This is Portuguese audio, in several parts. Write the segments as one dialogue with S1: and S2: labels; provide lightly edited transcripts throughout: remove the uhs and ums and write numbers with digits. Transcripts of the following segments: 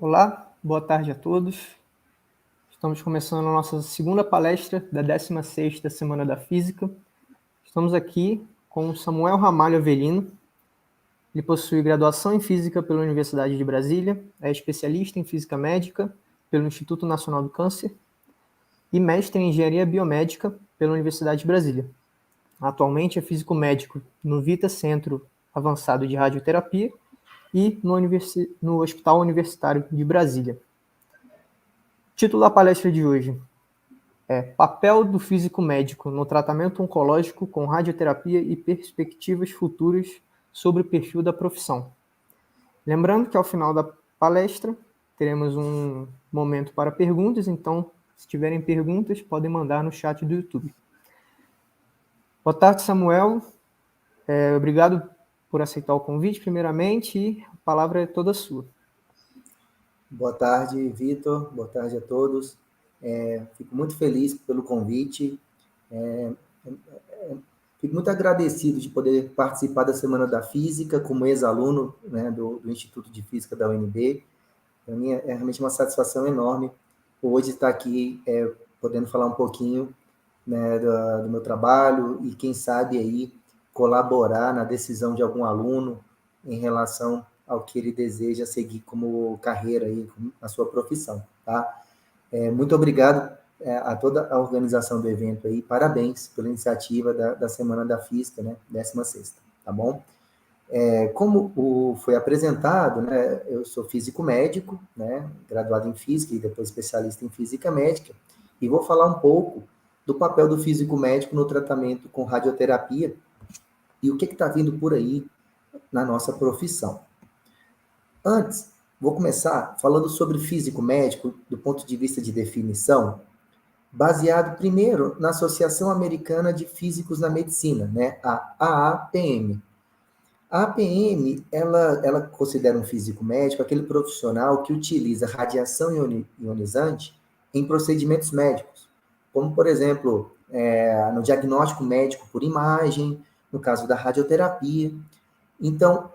S1: Olá, boa tarde a todos. Estamos começando a nossa segunda palestra da 16ª Semana da Física. Estamos aqui com o Samuel Ramalho Avelino. Ele possui graduação em Física pela Universidade de Brasília, é especialista em Física Médica pelo Instituto Nacional do Câncer e mestre em Engenharia Biomédica pela Universidade de Brasília. Atualmente é físico médico no Vita Centro Avançado de Radioterapia e no Hospital Universitário de Brasília. O título da palestra de hoje é Papel do físico médico no tratamento oncológico com radioterapia e perspectivas futuras sobre o perfil da profissão. Lembrando que ao final da palestra teremos um momento para perguntas, então se tiverem perguntas podem mandar no chat do YouTube. Boa tarde, Samuel. Obrigado por aceitar o convite, primeiramente, e a palavra é toda sua.
S2: Boa tarde, Vitor. Boa tarde a todos. Fico muito feliz pelo convite. Fico muito agradecido de poder participar da Semana da Física como ex-aluno, né, do Instituto de Física da UNB. Para mim é realmente uma satisfação enorme hoje estar aqui podendo falar um pouquinho, né, do meu trabalho e, quem sabe, aí, colaborar na decisão de algum aluno em relação ao que ele deseja seguir como carreira aí, a sua profissão, tá? Muito obrigado a toda a organização do evento aí, parabéns pela iniciativa da Semana da Física, né, 16ª, tá bom? Como foi apresentado, né, eu sou físico médico, né, graduado em Física e depois especialista em Física Médica, e vou falar um pouco do papel do físico médico no tratamento com radioterapia e o que está vindo por aí na nossa profissão. Antes, vou começar falando sobre físico médico do ponto de vista de definição, baseado primeiro na Associação Americana de Físicos na Medicina, né, a AAPM. A APM, ela considera um físico médico aquele profissional que utiliza radiação ionizante em procedimentos médicos, como, por exemplo, no diagnóstico médico por imagem, no caso da radioterapia. Então,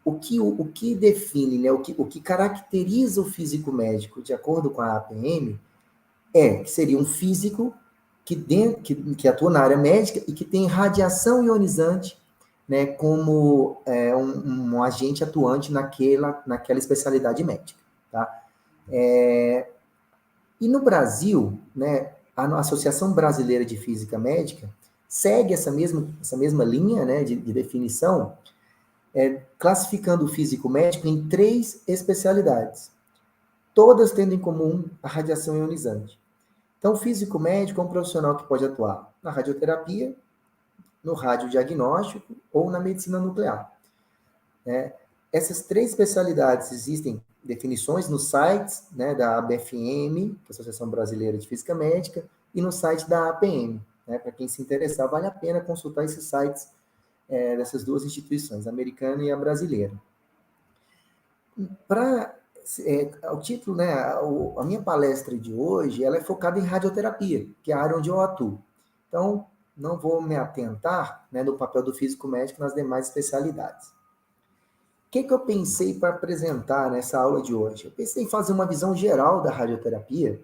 S2: o que define, né, o que caracteriza o físico médico, de acordo com a APM, que seria um físico que atua na área médica e que tem radiação ionizante, né, como um agente atuante naquela especialidade médica. Tá? E no Brasil, né, a Associação Brasileira de Física Médica segue essa mesma linha, né, de definição, classificando o físico médico em 3 especialidades, todas tendo em comum a radiação ionizante. Então, o físico médico é um profissional que pode atuar na radioterapia, no radiodiagnóstico ou na medicina nuclear. Essas 3 especialidades existem definições nos sites, né, da ABFM, Associação Brasileira de Física Médica, e no site da APM. Né, para quem se interessar, vale a pena consultar esses sites dessas 2 instituições, a americana e a brasileira. O título, né, a minha palestra de hoje, ela é focada em radioterapia, que é a área onde eu atuo. Então, não vou me atentar, né, no papel do físico médico nas demais especialidades. O que eu pensei para apresentar nessa aula de hoje? Eu pensei em fazer uma visão geral da radioterapia,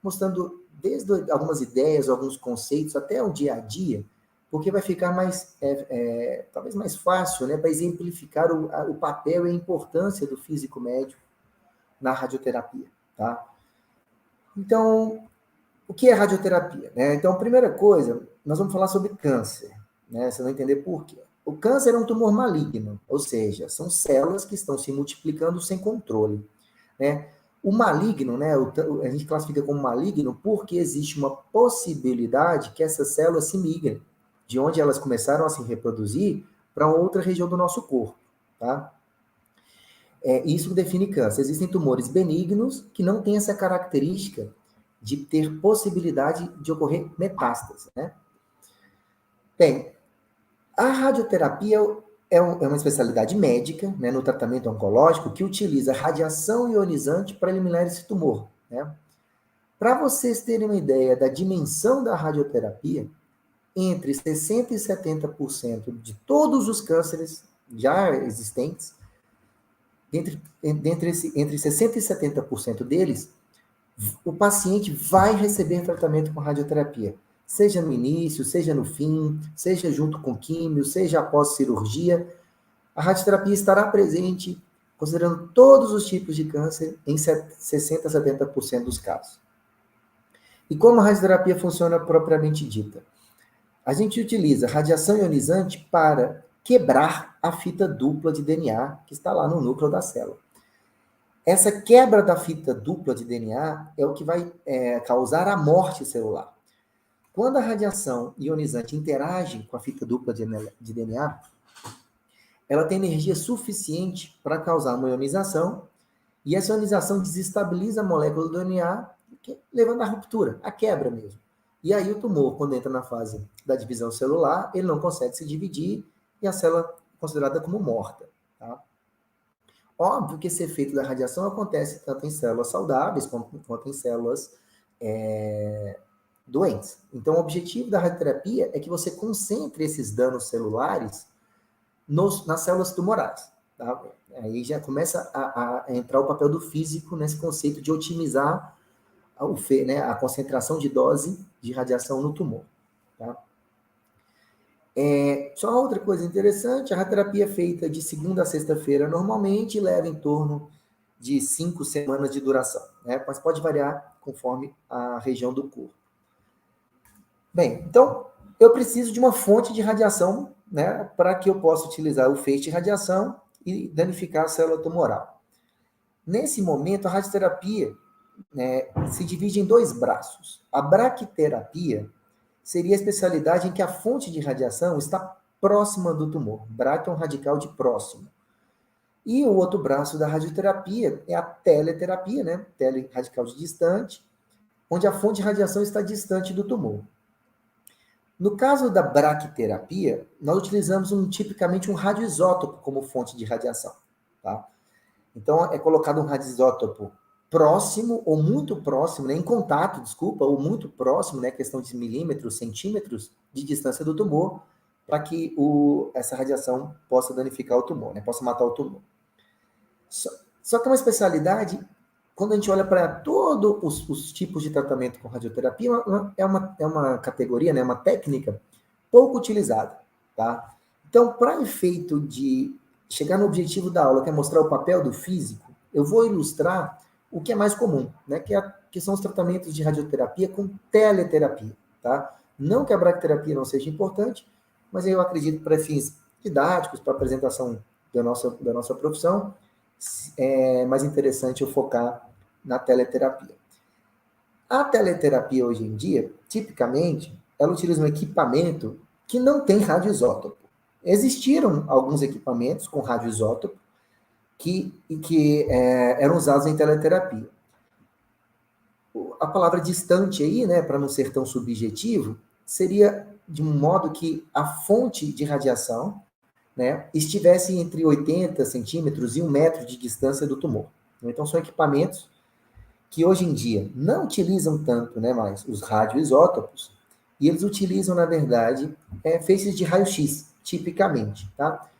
S2: mostrando desde algumas ideias, alguns conceitos, até o dia a dia, porque vai ficar talvez mais fácil, né, para exemplificar o papel e a importância do físico médico na radioterapia. Tá? Então, o que é radioterapia? Né? Então, primeira coisa, nós vamos falar sobre câncer. Né? Você vai entender por quê. O câncer é um tumor maligno, ou seja, são células que estão se multiplicando sem controle. Né? O maligno, né, a gente classifica como maligno porque existe uma possibilidade que essas células se migrem de onde elas começaram a se reproduzir para outra região do nosso corpo. Tá? Isso define câncer. Existem tumores benignos que não têm essa característica de ter possibilidade de ocorrer metástase. Né? Bem, a radioterapia é uma especialidade médica, né, no tratamento oncológico, que utiliza radiação ionizante para eliminar esse tumor. Né? Para vocês terem uma ideia da dimensão da radioterapia, entre 60% e 70% de todos os cânceres já existentes entre 60% e 70% deles, o paciente vai receber tratamento com radioterapia. Seja no início, seja no fim, seja junto com químio, seja após cirurgia, a radioterapia estará presente, considerando todos os tipos de câncer, em 60% a 70% dos casos. E como a radioterapia funciona propriamente dita? A gente utiliza radiação ionizante para quebrar a fita dupla de DNA que está lá no núcleo da célula. Essa quebra da fita dupla de DNA é o que vai causar a morte celular. Quando a radiação ionizante interage com a fita dupla de DNA, ela tem energia suficiente para causar uma ionização, e essa ionização desestabiliza a molécula do DNA, levando à ruptura, à quebra mesmo. E aí o tumor, quando entra na fase da divisão celular, ele não consegue se dividir e a célula é considerada como morta. Tá? Óbvio que esse efeito da radiação acontece tanto em células saudáveis quanto em células doentes. Então, o objetivo da radioterapia é que você concentre esses danos celulares nas células tumorais. Tá? Aí já começa a entrar o papel do físico nesse conceito de otimizar a concentração de dose de radiação no tumor. Tá? Só outra coisa interessante, a radioterapia é feita de segunda a sexta-feira normalmente, leva em torno de 5 semanas de duração, né? Mas pode variar conforme a região do corpo. Bem, então, eu preciso de uma fonte de radiação, né, para que eu possa utilizar o feixe de radiação e danificar a célula tumoral. Nesse momento, a radioterapia se divide em 2 braços. A braquiterapia seria a especialidade em que a fonte de radiação está próxima do tumor. Braque é um radical de próximo. E o outro braço da radioterapia é a teleterapia, né? Tele, radical de distante, onde a fonte de radiação está distante do tumor. No caso da braquiterapia, nós utilizamos tipicamente um radioisótopo como fonte de radiação. Tá? Então, é colocado um radioisótopo próximo ou muito próximo, né, em contato, ou muito próximo, né, questão de milímetros, centímetros de distância do tumor, para que essa radiação possa danificar o tumor, né, possa matar o tumor. Só que é uma especialidade, quando a gente olha para todos os tipos de tratamento com radioterapia, é uma categoria, né, uma técnica pouco utilizada. Tá? Então, para efeito de chegar no objetivo da aula, que é mostrar o papel do físico, eu vou ilustrar o que é mais comum, né? Que são os tratamentos de radioterapia com teleterapia, tá? Não que a braquiterapia não seja importante, mas eu acredito que para fins didáticos, para apresentação da nossa profissão, é mais interessante eu focar na teleterapia. A teleterapia hoje em dia, tipicamente, ela utiliza um equipamento que não tem radioisótopo. Existiram alguns equipamentos com radioisótopo, que eram usados em teleterapia. A palavra distante aí, né, para não ser tão subjetivo, seria de um modo que a fonte de radiação, né, estivesse entre 80 centímetros e 1 metro de distância do tumor. Então, são equipamentos que hoje em dia não utilizam tanto, né, mais os radioisótopos, e eles utilizam, na verdade, feixes de raio-x, tipicamente, tá?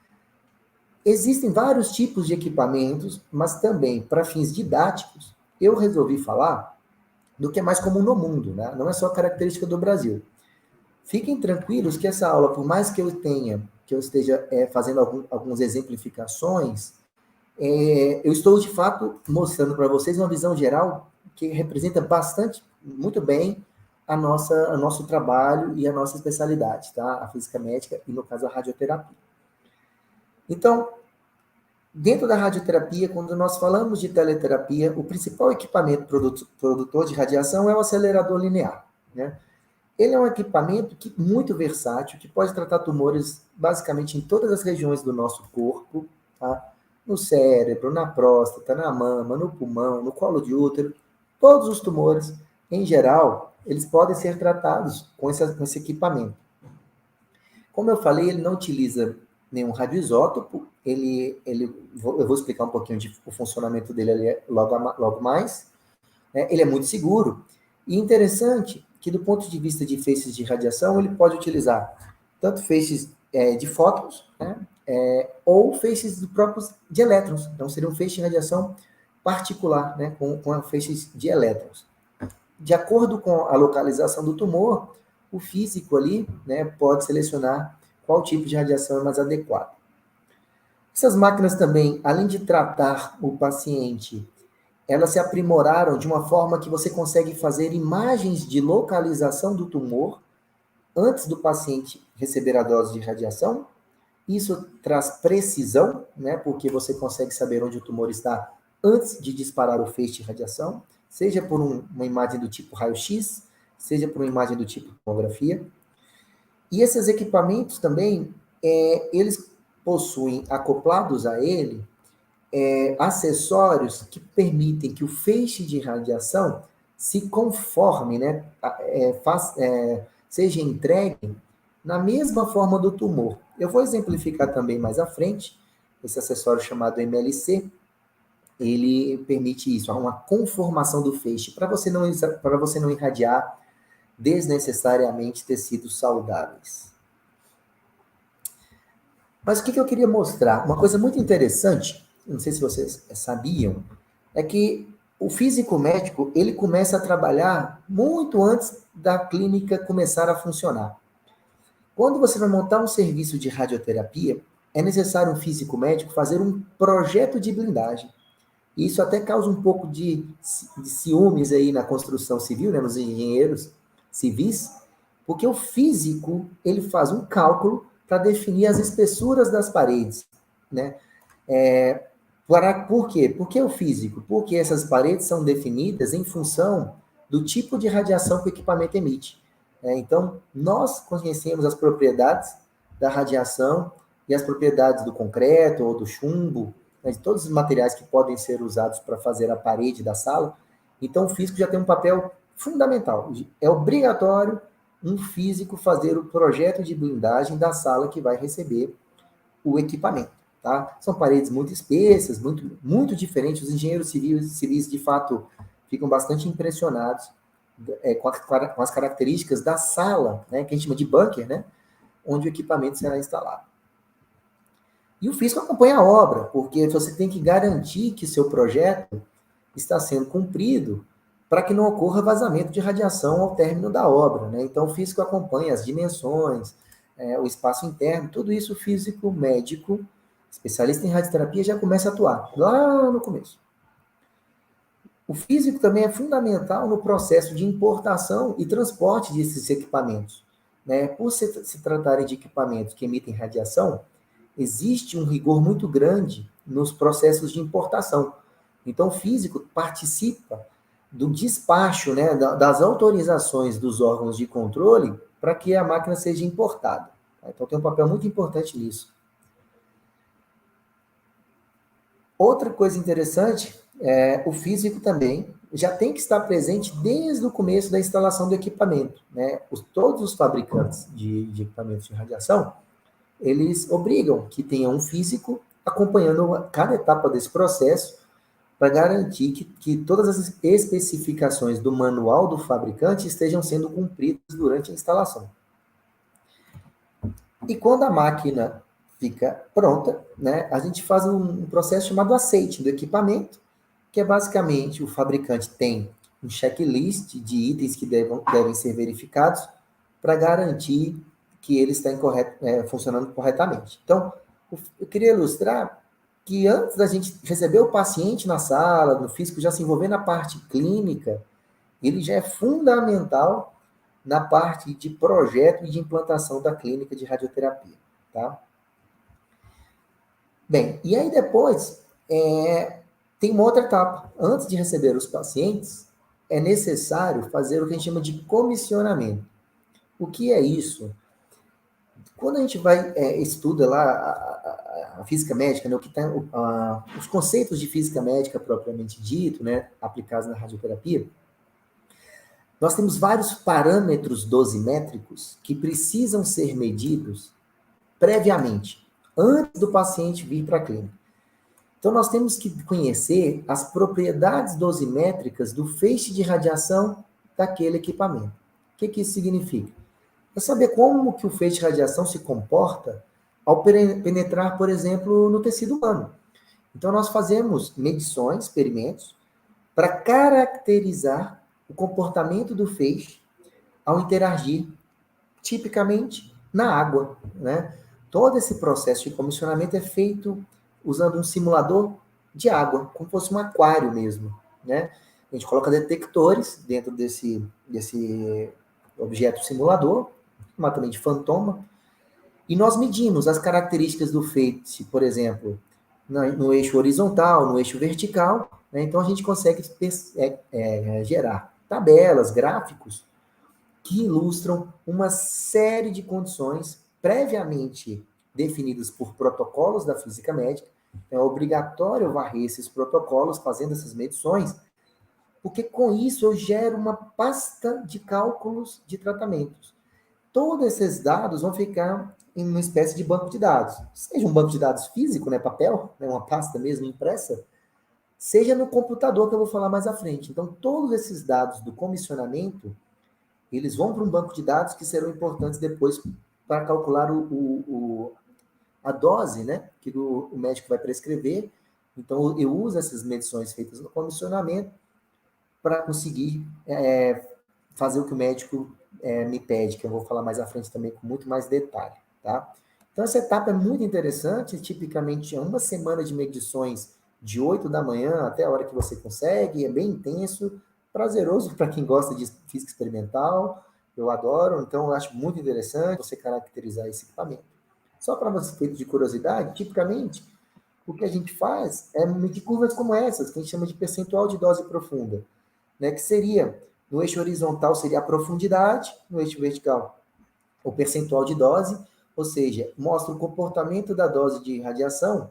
S2: Existem vários tipos de equipamentos, mas também, para fins didáticos, eu resolvi falar do que é mais comum no mundo, né? Não é só característica do Brasil. Fiquem tranquilos que essa aula, por mais que eu esteja fazendo algumas exemplificações, eu estou, de fato, mostrando para vocês uma visão geral que representa muito bem o nosso trabalho e a nossa especialidade, tá? A física médica e, no caso, a radioterapia. Então, dentro da radioterapia, quando nós falamos de teleterapia, o principal equipamento produtor de radiação é o acelerador linear, né? Ele é um equipamento muito versátil, que pode tratar tumores basicamente em todas as regiões do nosso corpo, tá? No cérebro, na próstata, na mama, no pulmão, no colo de útero. Todos os tumores, em geral, eles podem ser tratados com esse equipamento. Como eu falei, ele não utiliza nenhum radioisótopo, eu vou explicar um pouquinho o funcionamento dele ali logo mais. Né? Ele é muito seguro, e interessante que, do ponto de vista de feixes de radiação, ele pode utilizar tanto feixes de fótons, né? Ou feixes de elétrons. Então, seria um feixe de radiação particular, né? Com feixes de elétrons. De acordo com a localização do tumor, o físico ali, né, pode selecionar qual tipo de radiação é mais adequado. Essas máquinas também, além de tratar o paciente, elas se aprimoraram de uma forma que você consegue fazer imagens de localização do tumor antes do paciente receber a dose de radiação. Isso traz precisão, né, porque você consegue saber onde o tumor está antes de disparar o feixe de radiação, seja por uma imagem do tipo raio-x, seja por uma imagem do tipo tomografia. E esses equipamentos também, eles possuem acoplados a ele acessórios que permitem que o feixe de radiação se conforme, né, seja entregue na mesma forma do tumor. Eu vou exemplificar também mais à frente. Esse acessório chamado MLC, ele permite isso, uma conformação do feixe, para você não irradiar desnecessariamente tecidos saudáveis. Mas o que eu queria mostrar? Uma coisa muito interessante, não sei se vocês sabiam, é que o físico médico, ele começa a trabalhar muito antes da clínica começar a funcionar. Quando você vai montar um serviço de radioterapia, é necessário um físico médico fazer um projeto de blindagem. E isso até causa um pouco de ciúmes aí na construção civil, né, nos engenheiros civis, porque o físico, ele faz um cálculo para definir as espessuras das paredes, né? Por quê? Por que o físico? Porque essas paredes são definidas em função do tipo de radiação que o equipamento emite. Então, nós conhecemos as propriedades da radiação e as propriedades do concreto ou do chumbo, né, de todos os materiais que podem ser usados para fazer a parede da sala. Então, o físico já tem um papel fundamental. É obrigatório um físico fazer o projeto de blindagem da sala que vai receber o equipamento. Tá? São paredes muito espessas, muito, muito diferentes. Os engenheiros civis, de fato, ficam bastante impressionados com as características da sala, né, que a gente chama de bunker, né, onde o equipamento será instalado. E o físico acompanha a obra, porque você tem que garantir que seu projeto está sendo cumprido para que não ocorra vazamento de radiação ao término da obra. Né? Então, o físico acompanha as dimensões, o espaço interno, tudo isso o físico médico, especialista em radioterapia, já começa a atuar, lá no começo. O físico também é fundamental no processo de importação e transporte desses equipamentos. Né? Por se tratarem de equipamentos que emitem radiação, existe um rigor muito grande nos processos de importação. Então, o físico participa do despacho, né, das autorizações dos órgãos de controle para que a máquina seja importada. Então, tem um papel muito importante nisso. Outra coisa interessante, o físico também já tem que estar presente desde o começo da instalação do equipamento. Né? Todos os fabricantes de equipamentos de radiação, eles obrigam que tenha um físico acompanhando cada etapa desse processo para garantir que todas as especificações do manual do fabricante estejam sendo cumpridas durante a instalação. E quando a máquina fica pronta, né, a gente faz um processo chamado aceite do equipamento, que é basicamente o fabricante tem um checklist de itens que devem ser verificados para garantir que ele está funcionando corretamente. Então, eu queria ilustrar que antes da gente receber o paciente na sala, no físico já se envolver na parte clínica, ele já é fundamental na parte de projeto e de implantação da clínica de radioterapia. Tá? Bem, e aí depois tem uma outra etapa. Antes de receber os pacientes, é necessário fazer o que a gente chama de comissionamento. O que é isso? Quando a gente estuda lá a física médica, né, os conceitos de física médica propriamente dito, né, aplicados na radioterapia, nós temos vários parâmetros dosimétricos que precisam ser medidos previamente, antes do paciente vir para a clínica. Então, nós temos que conhecer as propriedades dosimétricas do feixe de radiação daquele equipamento. O que isso significa? é saber como que o feixe de radiação se comporta ao penetrar, por exemplo, no tecido humano. Então, nós fazemos medições, experimentos, para caracterizar o comportamento do feixe ao interagir, tipicamente, na água, né? Todo esse processo de comissionamento é feito usando um simulador de água, como se fosse um aquário mesmo, né? A gente coloca detectores dentro desse objeto simulador, chamado também de fantoma, e nós medimos as características do feixe, por exemplo, no eixo horizontal, no eixo vertical, né? Então a gente consegue gerar tabelas, gráficos, que ilustram uma série de condições previamente definidas por protocolos da física médica. É obrigatório varrer esses protocolos fazendo essas medições, porque com isso eu gero uma pasta de cálculos de tratamentos. Todos esses dados vão ficar em uma espécie de banco de dados. Seja um banco de dados físico, né, papel, né, uma pasta mesmo impressa, seja no computador, que eu vou falar mais à frente. Então, todos esses dados do comissionamento, eles vão para um banco de dados que serão importantes depois para calcular a dose, né, que o médico vai prescrever. Então, eu uso essas medições feitas no comissionamento para conseguir fazer o que o médico me pede, que eu vou falar mais à frente também com muito mais detalhe, tá? Então, essa etapa é muito interessante, tipicamente é uma semana de medições de 8 da manhã até a hora que você consegue, é bem intenso, prazeroso para quem gosta de física experimental, eu adoro, então eu acho muito interessante você caracterizar esse equipamento. Só para você ter de curiosidade, tipicamente, o que a gente faz é medir curvas como essas, que a gente chama de percentual de dose profunda, né, que seria, no eixo horizontal seria a profundidade, no eixo vertical o percentual de dose, ou seja, mostra o comportamento da dose de radiação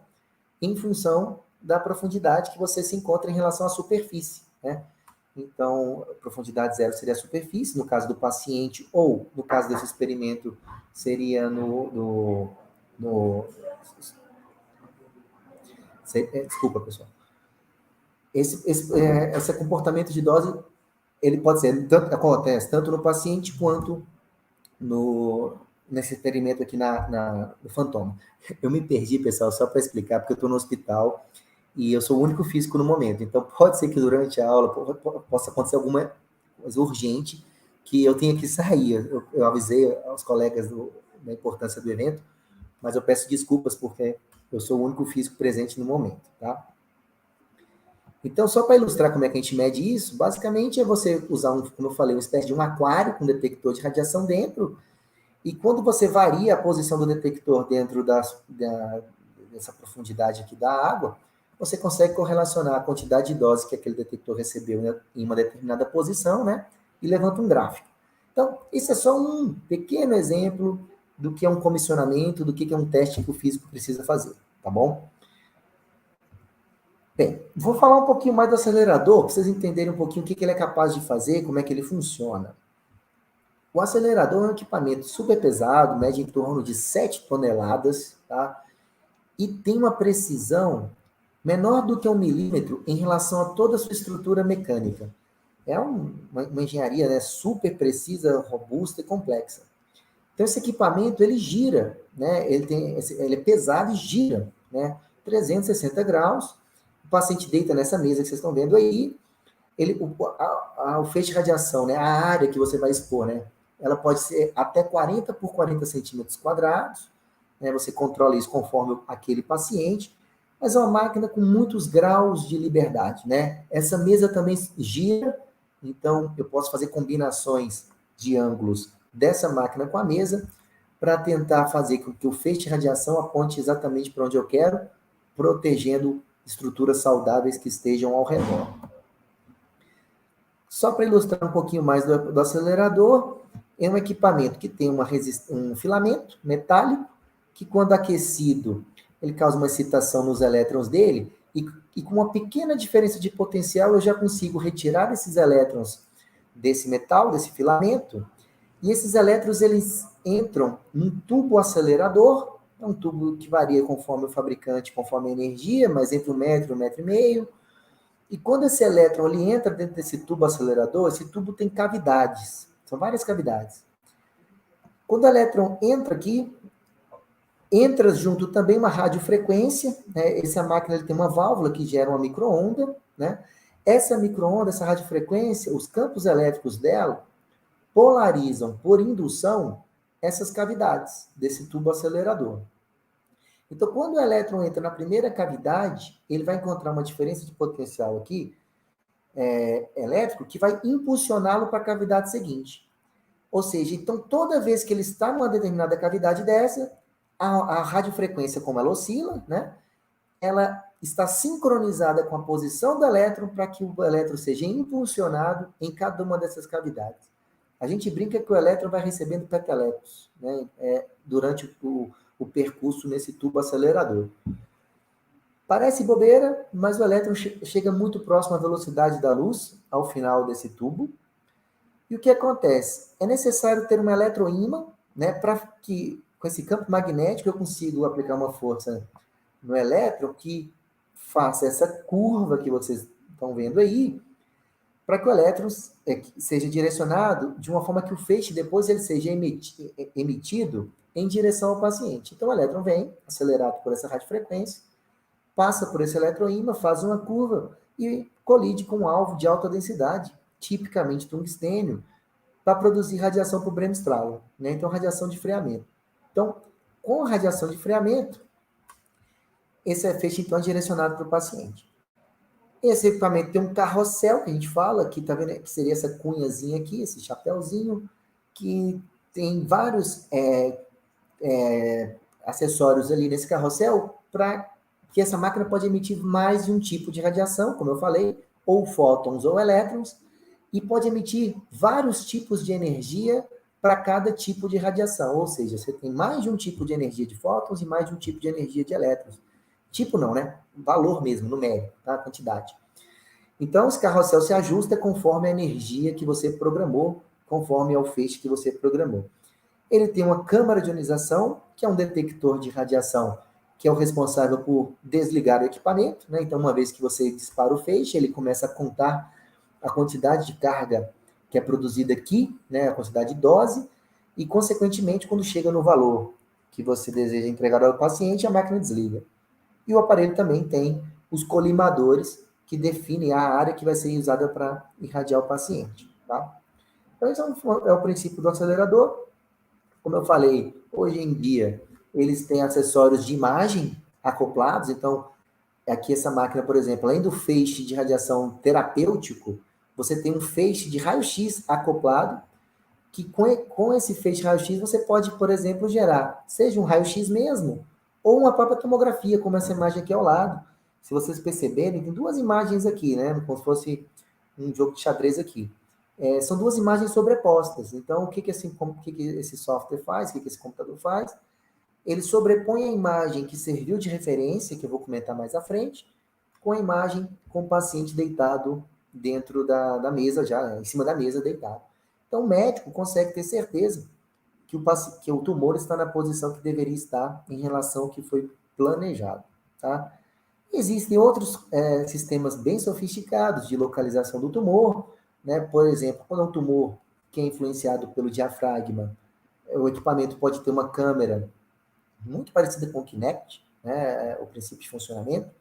S2: em função da profundidade que você se encontra em relação à superfície, né? Então, profundidade zero seria a superfície, no caso do paciente, ou no caso desse experimento, seria desculpa, pessoal. Esse comportamento de dose, ele pode ser, acontece tanto no paciente quanto nesse experimento aqui no Fantoma. Eu me perdi, pessoal, só para explicar, porque eu estou no hospital e eu sou o único físico no momento. Então, pode ser que durante a aula possa acontecer alguma coisa urgente que eu tenha que sair. Eu avisei aos colegas da importância do evento, mas eu peço desculpas porque eu sou o único físico presente no momento, tá? Então, só para ilustrar como é que a gente mede isso, basicamente é você usar, como eu falei, uma espécie de um aquário com detector de radiação dentro, e quando você varia a posição do detector dentro dessa profundidade aqui da água, você consegue correlacionar a quantidade de dose que aquele detector recebeu em uma determinada posição, né? E levanta um gráfico. Então, isso é só um pequeno exemplo do que é um comissionamento, do que é um teste que o físico precisa fazer, tá bom? Bem, vou falar um pouquinho mais do acelerador, para vocês entenderem um pouquinho o que ele é capaz de fazer, como é que ele funciona. O acelerador é um equipamento super pesado, mede em torno de 7 toneladas, tá? E tem uma precisão menor do que 1 milímetro em relação a toda a sua estrutura mecânica. É uma engenharia, né, super precisa, robusta e complexa. Então, esse equipamento, ele gira, né? Ele é pesado e gira, né? 360 graus. O paciente deita nessa mesa que vocês estão vendo aí, o feixe de radiação, né, a área que você vai expor, né, ela pode ser até 40 por 40 centímetros quadrados, né, você controla isso conforme aquele paciente, mas é uma máquina com muitos graus de liberdade, né? Essa mesa também gira, então eu posso fazer combinações de ângulos dessa máquina com a mesa para tentar fazer com que o feixe de radiação aponte exatamente para onde eu quero, protegendo estruturas saudáveis que estejam ao redor. Só para ilustrar um pouquinho mais do acelerador, é um equipamento que tem um filamento metálico, que quando aquecido, ele causa uma excitação nos elétrons dele, e com uma pequena diferença de potencial, eu já consigo retirar esses elétrons desse metal, desse filamento, e esses elétrons, eles entram num tubo acelerador, é um tubo que varia conforme o fabricante, conforme a energia, mas entre 1 metro e 1,5 metro, e quando esse elétron ele entra dentro desse tubo acelerador, esse tubo tem cavidades, são várias cavidades. Quando o elétron entra aqui, entra junto também uma radiofrequência, né? Essa máquina ele tem uma válvula que gera uma micro-onda, né? Essa micro-onda, essa radiofrequência, os campos elétricos dela polarizam por indução essas cavidades desse tubo acelerador. Então, quando o elétron entra na primeira cavidade, ele vai encontrar uma diferença de potencial aqui, elétrico, que vai impulsioná-lo para a cavidade seguinte. Ou seja, então, toda vez que ele está numa determinada cavidade dessa, a radiofrequência, como ela oscila, né, ela está sincronizada com a posição do elétron para que o elétron seja impulsionado em cada uma dessas cavidades. A gente brinca que o elétron vai recebendo petelecos, né, durante o percurso nesse tubo acelerador. Parece bobeira, mas o elétron chega muito próximo à velocidade da luz, ao final desse tubo. E o que acontece? É necessário ter um eletroímã, né, para que, com esse campo magnético, eu consigo aplicar uma força no elétron que faça essa curva que vocês estão vendo aí, para que o elétron seja direcionado de uma forma que o feixe depois ele seja emitido em direção ao paciente. Então o elétron vem, acelerado por essa radiofrequência, passa por esse eletroímã, faz uma curva e colide com um alvo de alta densidade, tipicamente tungstênio, para produzir radiação para o Bremsstrahlung, né? Então, radiação de freamento. Então, com a radiação de freamento, esse feixe, então, é direcionado para o paciente. Esse equipamento tem um carrossel, que a gente fala, que, tá vendo, que seria essa cunhazinha aqui, esse chapéuzinho, que tem vários acessórios ali nesse carrossel para que essa máquina pode emitir mais de um tipo de radiação, como eu falei, ou fótons ou elétrons, e pode emitir vários tipos de energia para cada tipo de radiação. Ou seja, você tem mais de um tipo de energia de fótons e mais de um tipo de energia de elétrons. Tipo não, né? Valor mesmo, numérico, tá? Quantidade. Então, esse carrossel se ajusta conforme a energia que você programou, conforme ao feixe que você programou. Ele tem uma câmara de ionização, que é um detector de radiação, que é o responsável por desligar o equipamento, né? Então, uma vez que você dispara o feixe, ele começa a contar a quantidade de carga que é produzida aqui, né, a quantidade de dose, e, consequentemente, quando chega no valor que você deseja entregar ao paciente, a máquina desliga. E o aparelho também tem os colimadores, que definem a área que vai ser usada para irradiar o paciente. Tá? Então, esse é o princípio do acelerador. Como eu falei, hoje em dia, eles têm acessórios de imagem acoplados, então, aqui essa máquina, por exemplo, além do feixe de radiação terapêutico, você tem um feixe de raio-x acoplado, que com esse feixe de raio-x você pode, por exemplo, gerar, seja um raio-x mesmo, ou uma própria tomografia, como essa imagem aqui ao lado. Se vocês perceberem, tem duas imagens aqui, né? Como se fosse um jogo de xadrez aqui. São duas imagens sobrepostas. Então, o que esse software faz, o que esse computador faz? Ele sobrepõe a imagem que serviu de referência, que eu vou comentar mais à frente, com a imagem com o paciente deitado dentro da mesa, já em cima da mesa, deitado. Então, o médico consegue ter certeza que o tumor está na posição que deveria estar em relação ao que foi planejado. Tá? Existem outros sistemas bem sofisticados de localização do tumor, né? Por exemplo, quando é um tumor que é influenciado pelo diafragma, o equipamento pode ter uma câmera muito parecida com o Kinect, né? O princípio de funcionamento,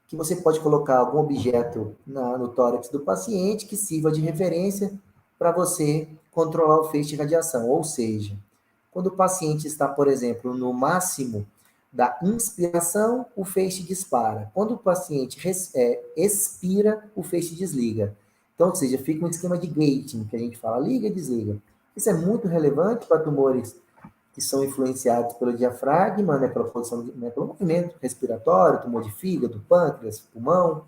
S2: que você pode colocar algum objeto no tórax do paciente que sirva de referência para você controlar o feixe de radiação. Ou seja, quando o paciente está, por exemplo, no máximo da inspiração, o feixe dispara. Quando o paciente expira, o feixe desliga. Então, ou seja, fica um esquema de gating, que a gente fala, liga e desliga. Isso é muito relevante para tumores que são influenciados pelo diafragma, né, pela produção, né, pelo movimento respiratório, tumor de fígado, pâncreas, pulmão.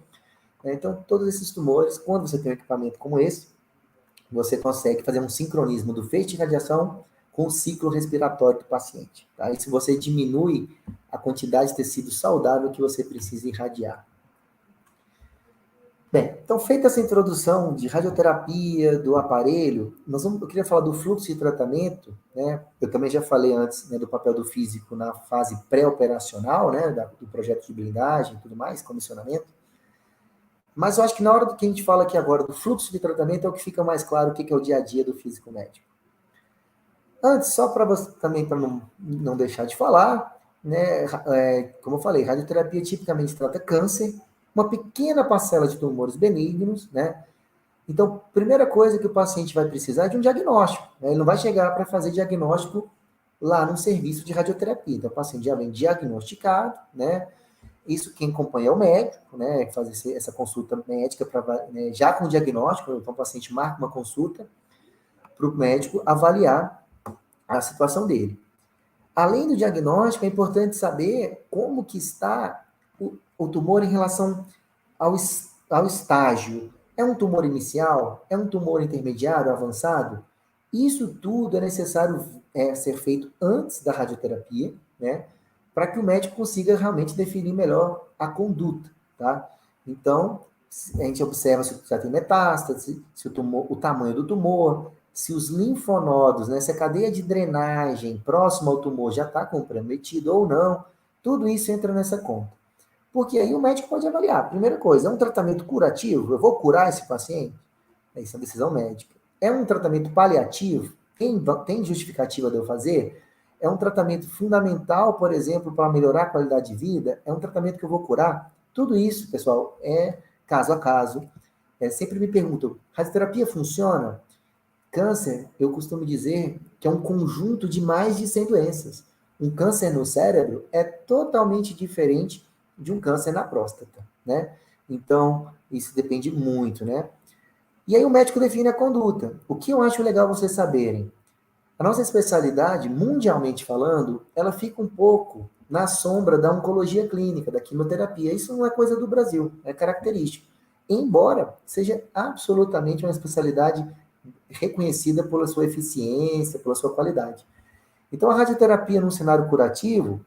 S2: Né? Então, todos esses tumores, quando você tem um equipamento como esse, você consegue fazer um sincronismo do feixe de radiação com o ciclo respiratório do paciente. Tá? E se você diminui a quantidade de tecido saudável que você precisa irradiar. Bem, então, feita essa introdução de radioterapia, do aparelho, eu queria falar do fluxo de tratamento, né? Eu também já falei antes, né, do papel do físico na fase pré-operacional, né, do projeto de blindagem e tudo mais, comissionamento. Mas eu acho que na hora do que a gente fala aqui agora do fluxo de tratamento é o que fica mais claro o que é o dia a dia do físico médico. Antes, só para você também, para não deixar de falar, né, como eu falei, radioterapia tipicamente trata câncer, uma pequena parcela de tumores benignos, né? Então, primeira coisa que o paciente vai precisar é de um diagnóstico, né? Ele não vai chegar para fazer diagnóstico lá no serviço de radioterapia. Então, o paciente já vem diagnosticado, né? Isso quem acompanha é o médico, né? Fazer essa consulta médica né, já com o diagnóstico. Então, o paciente marca uma consulta para o médico avaliar a situação dele. Além do diagnóstico, é importante saber como que está o tumor em relação ao estágio. É um tumor inicial? É um tumor intermediário, avançado? Isso tudo é necessário ser feito antes da radioterapia, né? Para que o médico consiga realmente definir melhor a conduta, tá? Então, a gente observa se já tem metástase, se o tamanho do tumor, se os linfonodos, né, se a cadeia de drenagem próxima ao tumor já está comprometida ou não, tudo isso entra nessa conta. Porque aí o médico pode avaliar. Primeira coisa, é um tratamento curativo? Eu vou curar esse paciente? Isso é uma decisão médica. É um tratamento paliativo? Tem justificativa de eu fazer? É um tratamento fundamental, por exemplo, para melhorar a qualidade de vida? É um tratamento que eu vou curar? Tudo isso, pessoal, é caso a caso. Sempre me perguntam, radioterapia funciona? Câncer, eu costumo dizer que é um conjunto de mais de 100 doenças. Um câncer no cérebro é totalmente diferente de um câncer na próstata, né? Então, isso depende muito, né? E aí o médico define a conduta. O que eu acho legal vocês saberem? A nossa especialidade, mundialmente falando, ela fica um pouco na sombra da oncologia clínica, da quimioterapia. Isso não é coisa do Brasil, é característico. Embora seja absolutamente uma especialidade reconhecida pela sua eficiência, pela sua qualidade. Então, a radioterapia num cenário curativo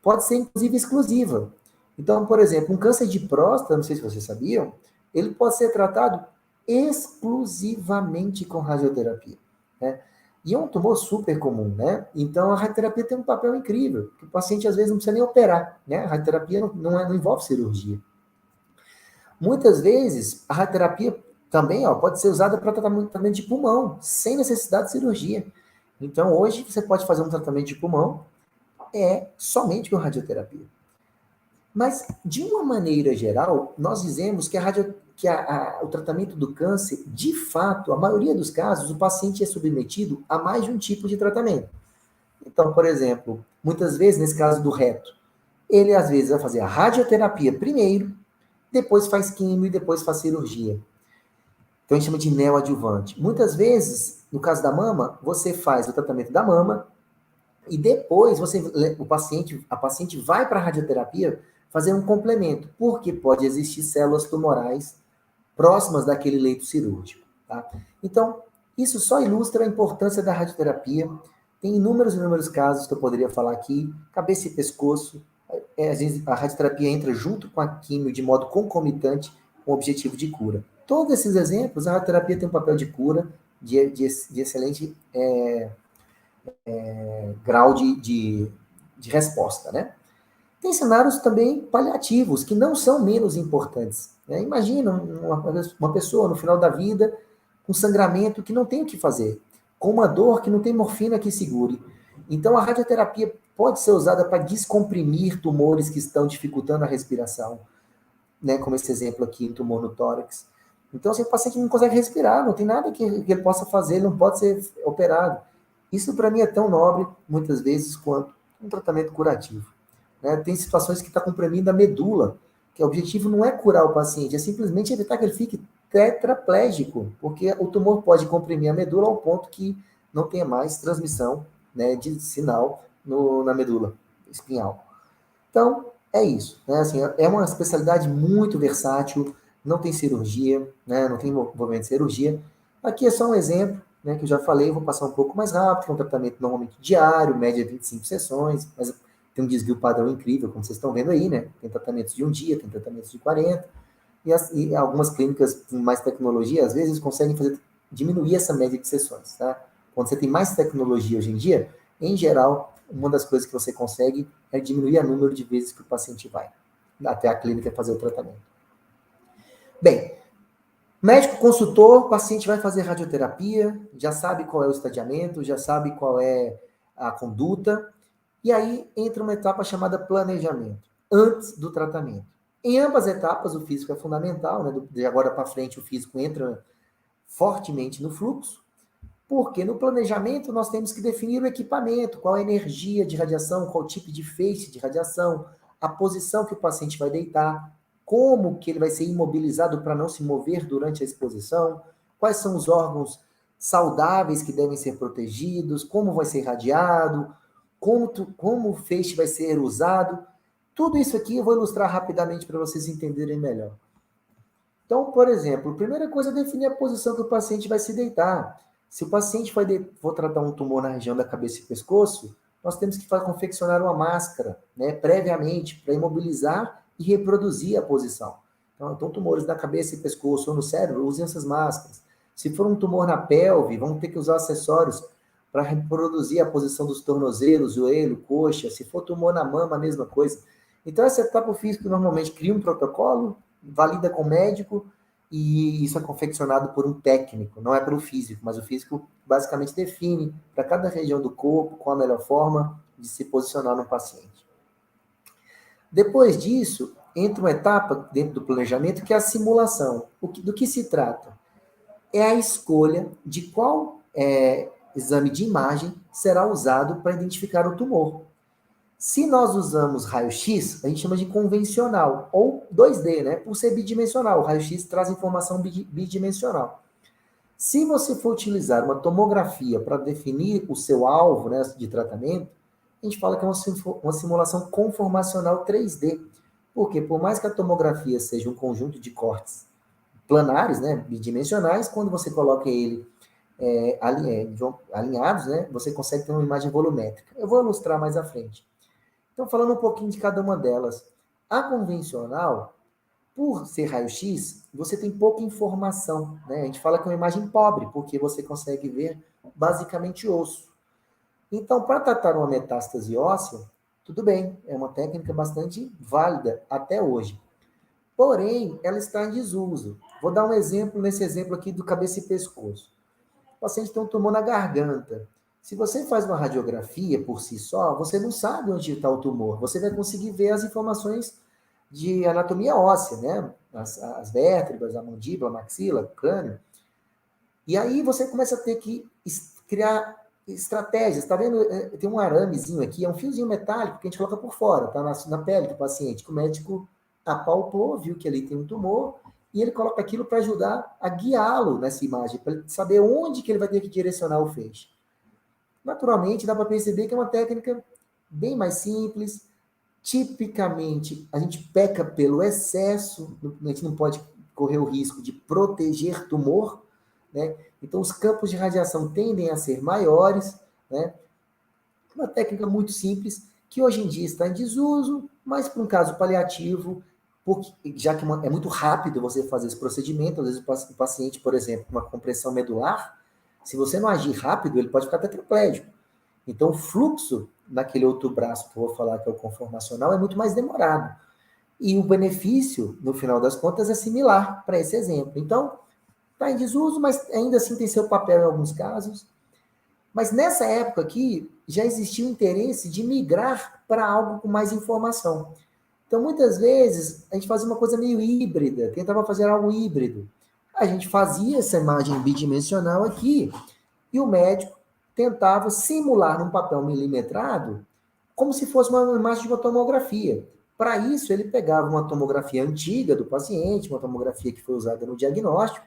S2: pode ser, inclusive, exclusiva. Então, por exemplo, um câncer de próstata, não sei se vocês sabiam, ele pode ser tratado exclusivamente com radioterapia, né? E é um tumor super comum, né? Então, a radioterapia tem um papel incrível, que o paciente, às vezes, não precisa nem operar, né? A radioterapia não envolve cirurgia. Muitas vezes, a radioterapia também pode ser usada para tratamento de pulmão, sem necessidade de cirurgia. Então, hoje, você pode fazer um tratamento de pulmão somente com radioterapia. Mas, de uma maneira geral, nós dizemos que, o tratamento do câncer, de fato, a maioria dos casos, o paciente é submetido a mais de um tipo de tratamento. Então, por exemplo, muitas vezes, nesse caso do reto, ele às vezes vai fazer a radioterapia primeiro, depois faz quimio e depois faz cirurgia. Então a gente chama de neoadjuvante. Muitas vezes, no caso da mama, você faz o tratamento da mama e depois a paciente vai para a radioterapia fazer um complemento, porque pode existir células tumorais próximas daquele leito cirúrgico. Tá? Então, isso só ilustra a importância da radioterapia. Tem inúmeros casos que eu poderia falar aqui, cabeça e pescoço. Às vezes a radioterapia entra junto com a quimio de modo concomitante com o objetivo de cura. Todos esses exemplos, a radioterapia tem um papel de cura, de excelente grau de resposta, né? Tem cenários também paliativos, que não são menos importantes. Né? Imagina uma pessoa no final da vida com sangramento que não tem o que fazer, com uma dor que não tem morfina que segure. Então, a radioterapia pode ser usada para descomprimir tumores que estão dificultando a respiração, né? Como esse exemplo aqui, um tumor no tórax. Então, se o paciente não consegue respirar, não tem nada que ele possa fazer, ele não pode ser operado. Isso, para mim, é tão nobre, muitas vezes, quanto um tratamento curativo. Né? Tem situações que está comprimindo a medula, que o objetivo não é curar o paciente, é simplesmente evitar que ele fique tetraplégico, porque o tumor pode comprimir a medula ao ponto que não tenha mais transmissão, né, de sinal na medula espinhal. Então, é isso. Né? Assim, é uma especialidade muito versátil, não tem cirurgia, né? Não tem envolvimento de cirurgia. Aqui é só um exemplo, né, que eu já falei, vou passar um pouco mais rápido, é um tratamento normalmente diário, média 25 sessões, mas tem um desvio padrão incrível, como vocês estão vendo aí, né? Tem tratamentos de um dia, tem tratamentos de 40, e algumas clínicas com mais tecnologia, às vezes, conseguem diminuir essa média de sessões, tá? Quando você tem mais tecnologia hoje em dia, em geral, uma das coisas que você consegue é diminuir o número de vezes que o paciente vai até a clínica fazer o tratamento. Bem, Médico consultor, o paciente vai fazer radioterapia, já sabe qual é o estadiamento, já sabe qual é a conduta, e aí entra uma etapa chamada planejamento, antes do tratamento. Em ambas etapas, o físico é fundamental, né? De agora para frente, o físico entra fortemente no fluxo, porque no planejamento nós temos que definir o equipamento, qual a energia de radiação, qual tipo de feixe de radiação, a posição que o paciente vai deitar, como que ele vai ser imobilizado para não se mover durante a exposição, quais são os órgãos saudáveis que devem ser protegidos, como vai ser irradiado, como o feixe vai ser usado. Tudo isso aqui eu vou ilustrar rapidamente para vocês entenderem melhor. Então, por exemplo, a primeira coisa é definir a posição que o paciente vai se deitar. Se o paciente for tratar um tumor na região da cabeça e pescoço, nós temos que confeccionar uma máscara, né, previamente, para imobilizar e reproduzir a posição. Então, tumores na cabeça e pescoço ou no cérebro, usem essas máscaras. Se for um tumor na pelve, vamos ter que usar acessórios para reproduzir a posição dos tornozelos, joelho, coxa. Se for tumor na mama, a mesma coisa. Então, essa etapa física normalmente cria um protocolo, valida com o médico, e isso é confeccionado por um técnico, não é pelo físico, mas o físico basicamente define para cada região do corpo qual a melhor forma de se posicionar no paciente. Depois disso, entra uma etapa dentro do planejamento que é a simulação. Do que se trata? É a escolha de qual exame de imagem será usado para identificar o tumor. Se nós usamos raio-x, a gente chama de convencional, ou 2D, né? Por ser bidimensional. O raio-x traz informação bidimensional. Se você for utilizar uma tomografia para definir o seu alvo, né, de tratamento, a gente fala que é uma simulação conformacional 3D. Porque por mais que a tomografia seja um conjunto de cortes planares, né, bidimensionais, quando você coloca ele alinhados, né, você consegue ter uma imagem volumétrica. Eu vou ilustrar mais à frente. Então, falando um pouquinho de cada uma delas. A convencional, por ser raio-x, você tem pouca informação, né? A gente fala que é uma imagem pobre, porque você consegue ver basicamente osso. Então, para tratar uma metástase óssea, tudo bem, é uma técnica bastante válida até hoje. Porém, ela está em desuso. Vou dar um exemplo, nesse exemplo aqui do cabeça e pescoço. O paciente tem um tumor na garganta. Se você faz uma radiografia por si só, você não sabe onde está o tumor. Você vai conseguir ver as informações de anatomia óssea, né? As vértebras, a mandíbula, a maxila, o crânio. E aí você começa a ter que criar estratégias. Tá vendo? Tem um aramezinho aqui, é um fiozinho metálico que a gente coloca por fora, tá na pele do paciente, que o médico apalpou, viu que ali tem um tumor, e ele coloca aquilo para ajudar a guiá-lo nessa imagem, para ele saber onde que ele vai ter que direcionar o feixe. Naturalmente, dá para perceber que é uma técnica bem mais simples. Tipicamente, a gente peca pelo excesso, a gente não pode correr o risco de proteger tumor, né? Então, os campos de radiação tendem a ser maiores, né? Uma técnica muito simples, que hoje em dia está em desuso, mas para um caso paliativo, porque, já que é muito rápido você fazer esse procedimento, às vezes o paciente, por exemplo, com uma compressão medular, se você não agir rápido, ele pode ficar tetraplégico. Então, o fluxo naquele outro braço que eu vou falar, que é o conformacional, é muito mais demorado. E o benefício, no final das contas, é similar para esse exemplo. Então, está em desuso, mas ainda assim tem seu papel em alguns casos. Mas nessa época aqui, já existia o interesse de migrar para algo com mais informação. Então, muitas vezes, a gente fazia uma coisa meio híbrida, tentava fazer algo híbrido. A gente fazia essa imagem bidimensional aqui, e o médico tentava simular num papel milimetrado como se fosse uma imagem de uma tomografia. Para isso, ele pegava uma tomografia antiga do paciente, uma tomografia que foi usada no diagnóstico,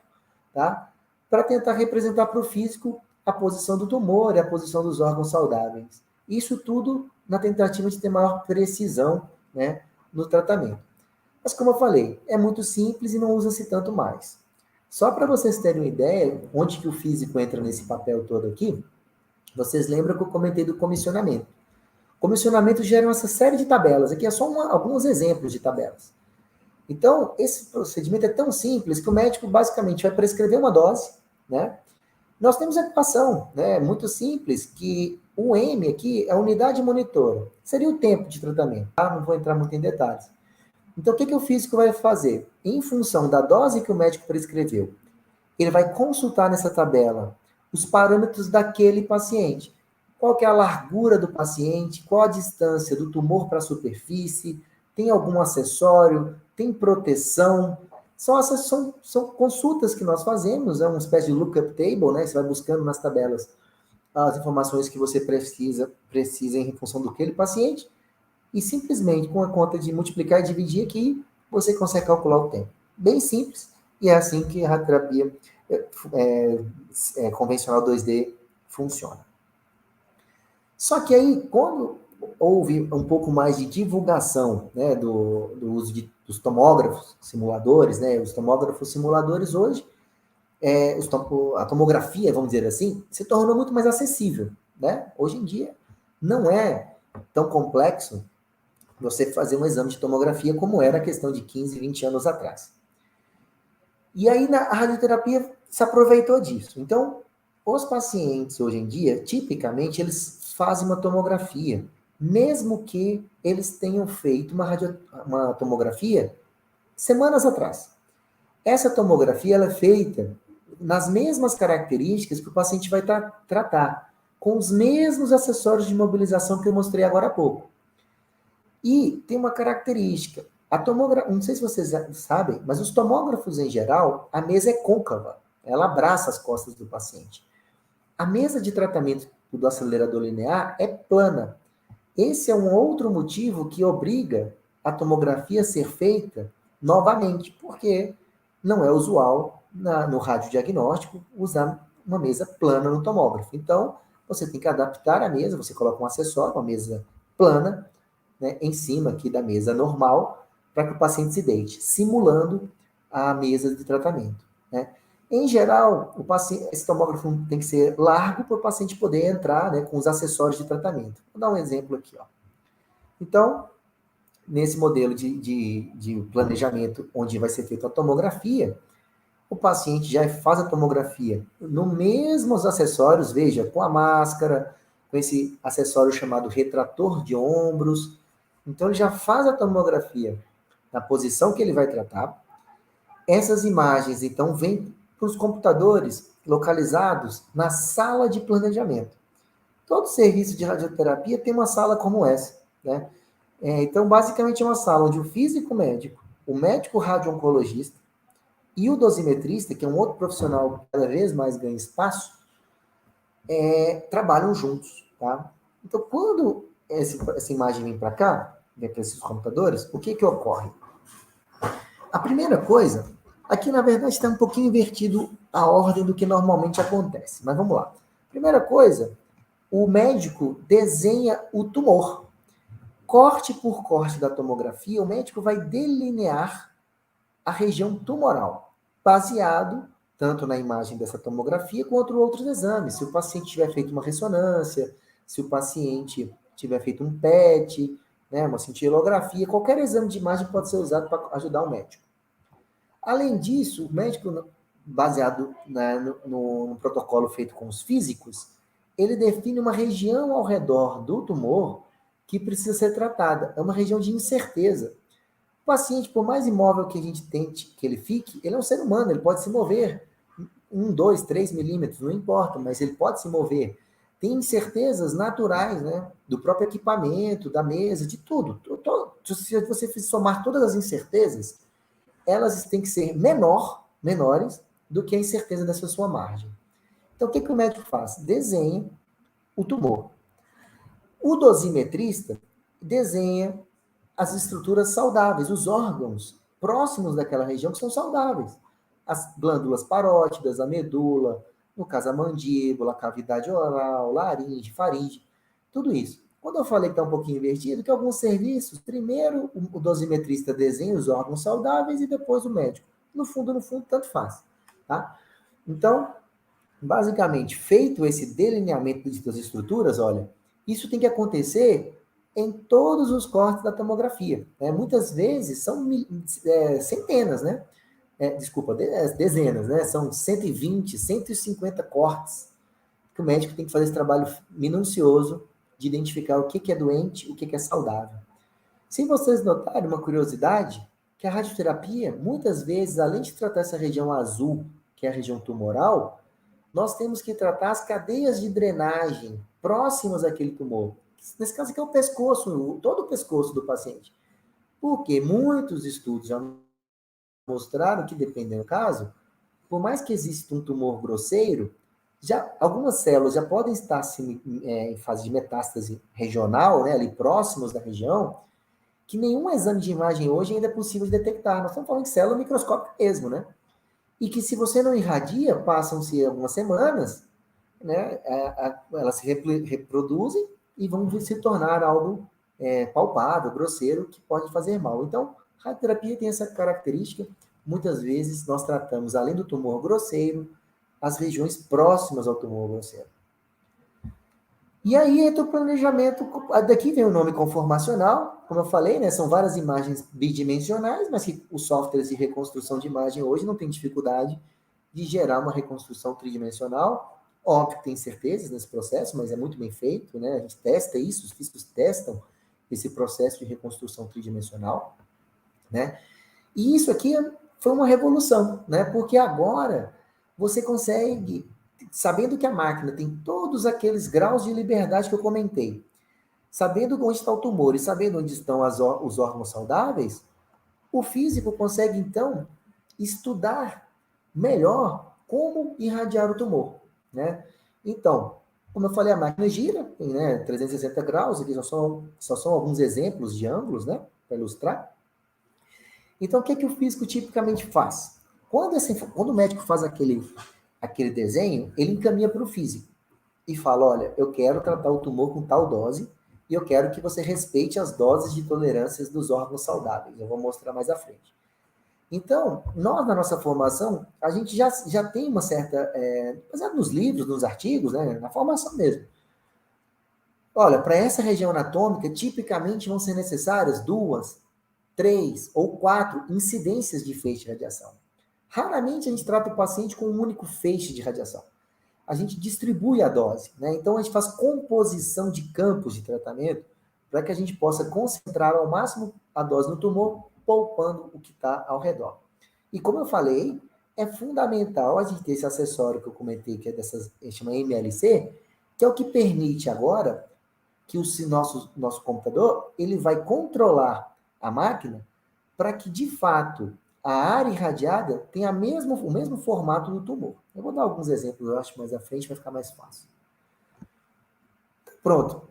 S2: tá? Para tentar representar para o físico a posição do tumor e a posição dos órgãos saudáveis. Isso tudo na tentativa de ter maior precisão, né, no tratamento. Mas, como eu falei, é muito simples e não usa-se tanto mais. Só para vocês terem uma ideia, onde que o físico entra nesse papel todo aqui, vocês lembram que eu comentei do comissionamento. O comissionamento gera essa série de tabelas. Aqui é só alguns exemplos de tabelas. Então, esse procedimento é tão simples que o médico basicamente vai prescrever uma dose, né? Nós temos a equação, né, muito simples, que o M aqui é a unidade monitora. Seria o tempo de tratamento, tá? Não vou entrar muito em detalhes. Então, o que o físico vai fazer? Em função da dose que o médico prescreveu ele vai consultar nessa tabela os parâmetros daquele paciente. Qual que é a largura do paciente, qual a distância do tumor para a superfície, tem algum acessório, tem proteção. São consultas que nós fazemos, é uma espécie de lookup table, né? Você vai buscando nas tabelas as informações que você precisa em função do aquele paciente, e simplesmente com a conta de multiplicar e dividir aqui, você consegue calcular o tempo. Bem simples, e é assim que a radioterapia convencional 2D funciona. Só que aí, quando houve um pouco mais de divulgação, né, do uso dos tomógrafos simuladores, né, os tomógrafos simuladores hoje, a tomografia, vamos dizer assim, se tornou muito mais acessível, né? Hoje em dia, não é tão complexo você fazer um exame de tomografia como era a questão de 15, 20 anos atrás. E aí, a radioterapia se aproveitou disso. Então, os pacientes, hoje em dia, tipicamente, eles fazem uma tomografia, mesmo que eles tenham feito uma tomografia semanas atrás. Essa tomografia ela é feita nas mesmas características que o paciente vai tratar, com os mesmos acessórios de mobilização que eu mostrei agora há pouco. E tem uma característica. Não sei se vocês sabem, mas os tomógrafos em geral, a mesa é côncava. Ela abraça as costas do paciente. A mesa de tratamento do acelerador linear é plana. Esse é um outro motivo que obriga a tomografia a ser feita novamente, porque não é usual no radiodiagnóstico usar uma mesa plana no tomógrafo. Então, você tem que adaptar a mesa, você coloca um acessório, uma mesa plana, né, em cima aqui da mesa normal, para que o paciente se deite, simulando a mesa de tratamento. Né? Em geral, esse tomógrafo tem que ser largo para o paciente poder entrar, né, com os acessórios de tratamento. Vou dar um exemplo aqui. Ó. Então, nesse modelo de planejamento, onde vai ser feita a tomografia, o paciente já faz a tomografia no mesmos acessórios, veja, com a máscara, com esse acessório chamado retrator de ombros. Então, ele já faz a tomografia na posição que ele vai tratar. Essas imagens, então, vêm para os computadores localizados na sala de planejamento. Todo serviço de radioterapia tem uma sala como essa, né? Então, basicamente, é uma sala onde o físico médico, o médico radio-oncologista e o dosimetrista, que é um outro profissional que cada vez mais ganha espaço, trabalham juntos, tá? Então, quando essa imagem vem para cá, vem para esses computadores, o que ocorre? A primeira coisa, aqui na verdade está um pouquinho invertido a ordem do que normalmente acontece, mas vamos lá. Primeira coisa, o médico desenha o tumor. Corte por corte da tomografia, o médico vai delinear a região tumoral, baseado tanto na imagem dessa tomografia quanto outros exames. Se o paciente tiver feito uma ressonância, se o paciente tiver feito um PET, né, uma cintilografia, qualquer exame de imagem pode ser usado para ajudar o médico. Além disso, o médico, baseado, né, no protocolo feito com os físicos, ele define uma região ao redor do tumor que precisa ser tratada. É uma região de incerteza. O paciente, por mais imóvel que a gente tente que ele fique, ele é um ser humano, ele pode se mover 1, 2, 3 milímetros, não importa, mas ele pode se mover. Tem incertezas naturais, né? Do próprio equipamento, da mesa, de tudo. Se você somar todas as incertezas, elas têm que ser menores do que a incerteza dessa sua margem. Então, o que o médico faz? Desenha o tumor. O dosimetrista desenha as estruturas saudáveis, os órgãos próximos daquela região que são saudáveis. As glândulas parótidas, a medula, no caso a mandíbula, a cavidade oral, laringe, faringe, tudo isso. Quando eu falei que está um pouquinho invertido, que alguns serviços, primeiro o dosimetrista desenha os órgãos saudáveis e depois o médico. No fundo, tanto faz. Tá? Então, basicamente, feito esse delineamento das estruturas, olha, isso tem que acontecer em todos os cortes da tomografia. Né? Muitas vezes são centenas, né? Dezenas, né? São 120, 150 cortes que o médico tem que fazer esse trabalho minucioso de identificar o que é doente, o que é saudável. Se vocês notarem uma curiosidade, que a radioterapia, muitas vezes, além de tratar essa região azul que é a região tumoral, nós temos que tratar as cadeias de drenagem próximas àquele tumor. Nesse caso aqui é o pescoço, todo o pescoço do paciente. Porque muitos estudos já mostraram que, dependendo do caso, por mais que exista um tumor grosseiro, algumas células já podem estar em fase de metástase regional, né, ali próximos da região, que nenhum exame de imagem hoje ainda é possível de detectar. Nós estamos falando de célula microscópica mesmo, né? E que se você não irradia, passam-se algumas semanas, né, elas se reproduzem e vão se tornar algo palpável, grosseiro, que pode fazer mal. Então, a radioterapia tem essa característica. Muitas vezes nós tratamos, além do tumor grosseiro, as regiões próximas ao tumor grosseiro. E aí entra o planejamento, daqui vem o nome conformacional, como eu falei, né, são várias imagens bidimensionais, mas que os softwares de reconstrução de imagem hoje não tem dificuldade de gerar uma reconstrução tridimensional. Óbvio que tem certezas nesse processo, mas é muito bem feito, né? A gente testa isso, os físicos testam esse processo de reconstrução tridimensional, né? E isso aqui foi uma revolução, né? Porque agora você consegue, sabendo que a máquina tem todos aqueles graus de liberdade que eu comentei, sabendo onde está o tumor e sabendo onde estão os órgãos saudáveis, o físico consegue, então, estudar melhor como irradiar o tumor, né? Então, como eu falei, a máquina gira, tem, né, 360 graus, aqui só são alguns exemplos de ângulos, né, para ilustrar. Então, o que é que o físico tipicamente faz? Quando o médico faz aquele desenho, ele encaminha para o físico e fala, olha, eu quero tratar o tumor com tal dose e eu quero que você respeite as doses de tolerâncias dos órgãos saudáveis. Eu vou mostrar mais à frente. Então, nós, na nossa formação, a gente já tem uma certa, baseado nos livros, nos artigos, né, na formação mesmo. Olha, para essa região anatômica, tipicamente vão ser necessárias 2, 3 ou 4 incidências de feixe de radiação. Raramente a gente trata o paciente com um único feixe de radiação. A gente distribui a dose, né? Então a gente faz composição de campos de tratamento para que a gente possa concentrar ao máximo a dose no tumor, poupando o que está ao redor. E como eu falei, é fundamental a gente ter esse acessório que eu comentei, que é chama MLC, que é o que permite agora que o nosso computador ele vai controlar a máquina para que, de fato, a área irradiada tenha o mesmo formato do tumor. Eu vou dar alguns exemplos, eu acho, mais à frente, vai ficar mais fácil. Pronto.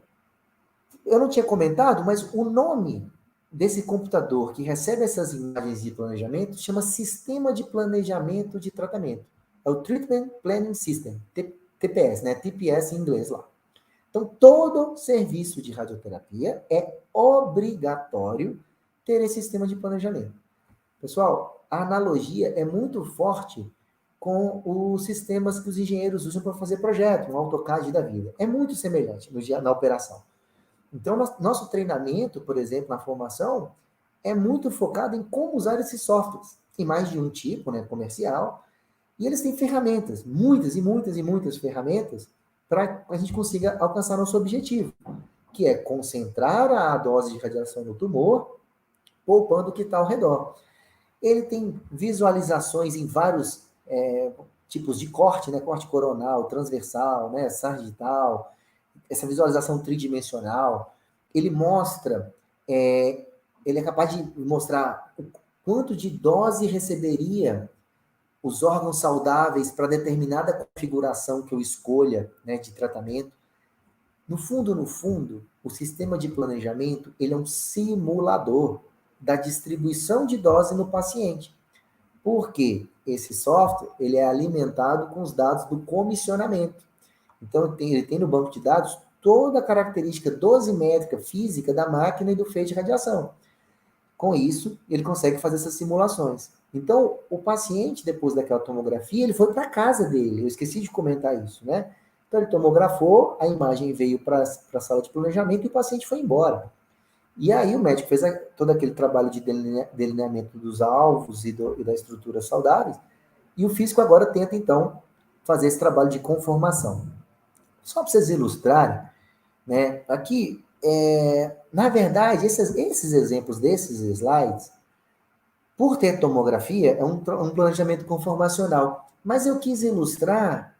S2: Eu não tinha comentado, mas o nome desse computador que recebe essas imagens de planejamento chama Sistema de Planejamento de Tratamento. É o Treatment Planning System, TPS, né? TPS em inglês lá. Então, todo serviço de radioterapia é obrigatório ter esse sistema de planejamento. Pessoal, a analogia é muito forte com os sistemas que os engenheiros usam para fazer projeto, um AutoCAD da vida. É muito semelhante na operação. Então, nosso treinamento, por exemplo, na formação, é muito focado em como usar esses softwares. Tem mais de um tipo, né, comercial, e eles têm ferramentas, muitas e muitas e muitas ferramentas, para que a gente consiga alcançar nosso objetivo, que é concentrar a dose de radiação no tumor, poupando o que está ao redor. Ele tem visualizações em vários tipos de corte, né? Corte coronal, transversal, né? Sagital, essa visualização tridimensional. Ele mostra, ele é capaz de mostrar o quanto de dose receberia os órgãos saudáveis para determinada configuração que eu escolha, né, de tratamento. No fundo, o sistema de planejamento ele é um simulador da distribuição de dose no paciente. Porque esse software ele é alimentado com os dados do comissionamento. Então, ele tem no banco de dados toda a característica dosimétrica física da máquina e do feixe de radiação. Com isso, ele consegue fazer essas simulações. Então, o paciente, depois daquela tomografia, ele foi para a casa dele. Eu esqueci de comentar isso, né? Então, ele tomografou, a imagem veio para a sala de planejamento e o paciente foi embora. E aí o médico fez todo aquele trabalho de delineamento dos alvos e da estrutura saudáveis, e o físico agora tenta, então, fazer esse trabalho de conformação. Só para vocês ilustrarem, né, aqui, na verdade, esses exemplos desses slides, Por ter tomografia, é um planejamento conformacional. Mas eu quis ilustrar,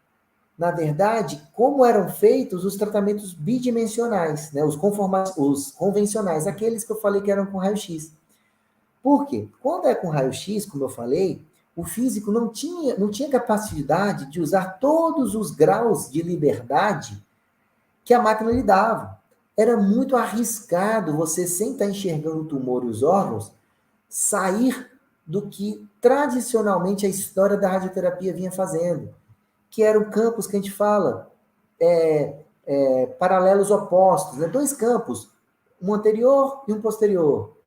S2: na verdade, como eram feitos os tratamentos bidimensionais, né? Os convencionais, aqueles que eu falei que eram com raio-x. Por quê? Quando é com raio-x, como eu falei, o físico não tinha capacidade de usar todos os graus de liberdade que a máquina lhe dava. Era muito arriscado você, sem estar enxergando o tumor e os órgãos, sair do que tradicionalmente a história da radioterapia vinha fazendo, que eram campos que a gente fala, paralelos opostos, né? Dois campos, um anterior e um posterior.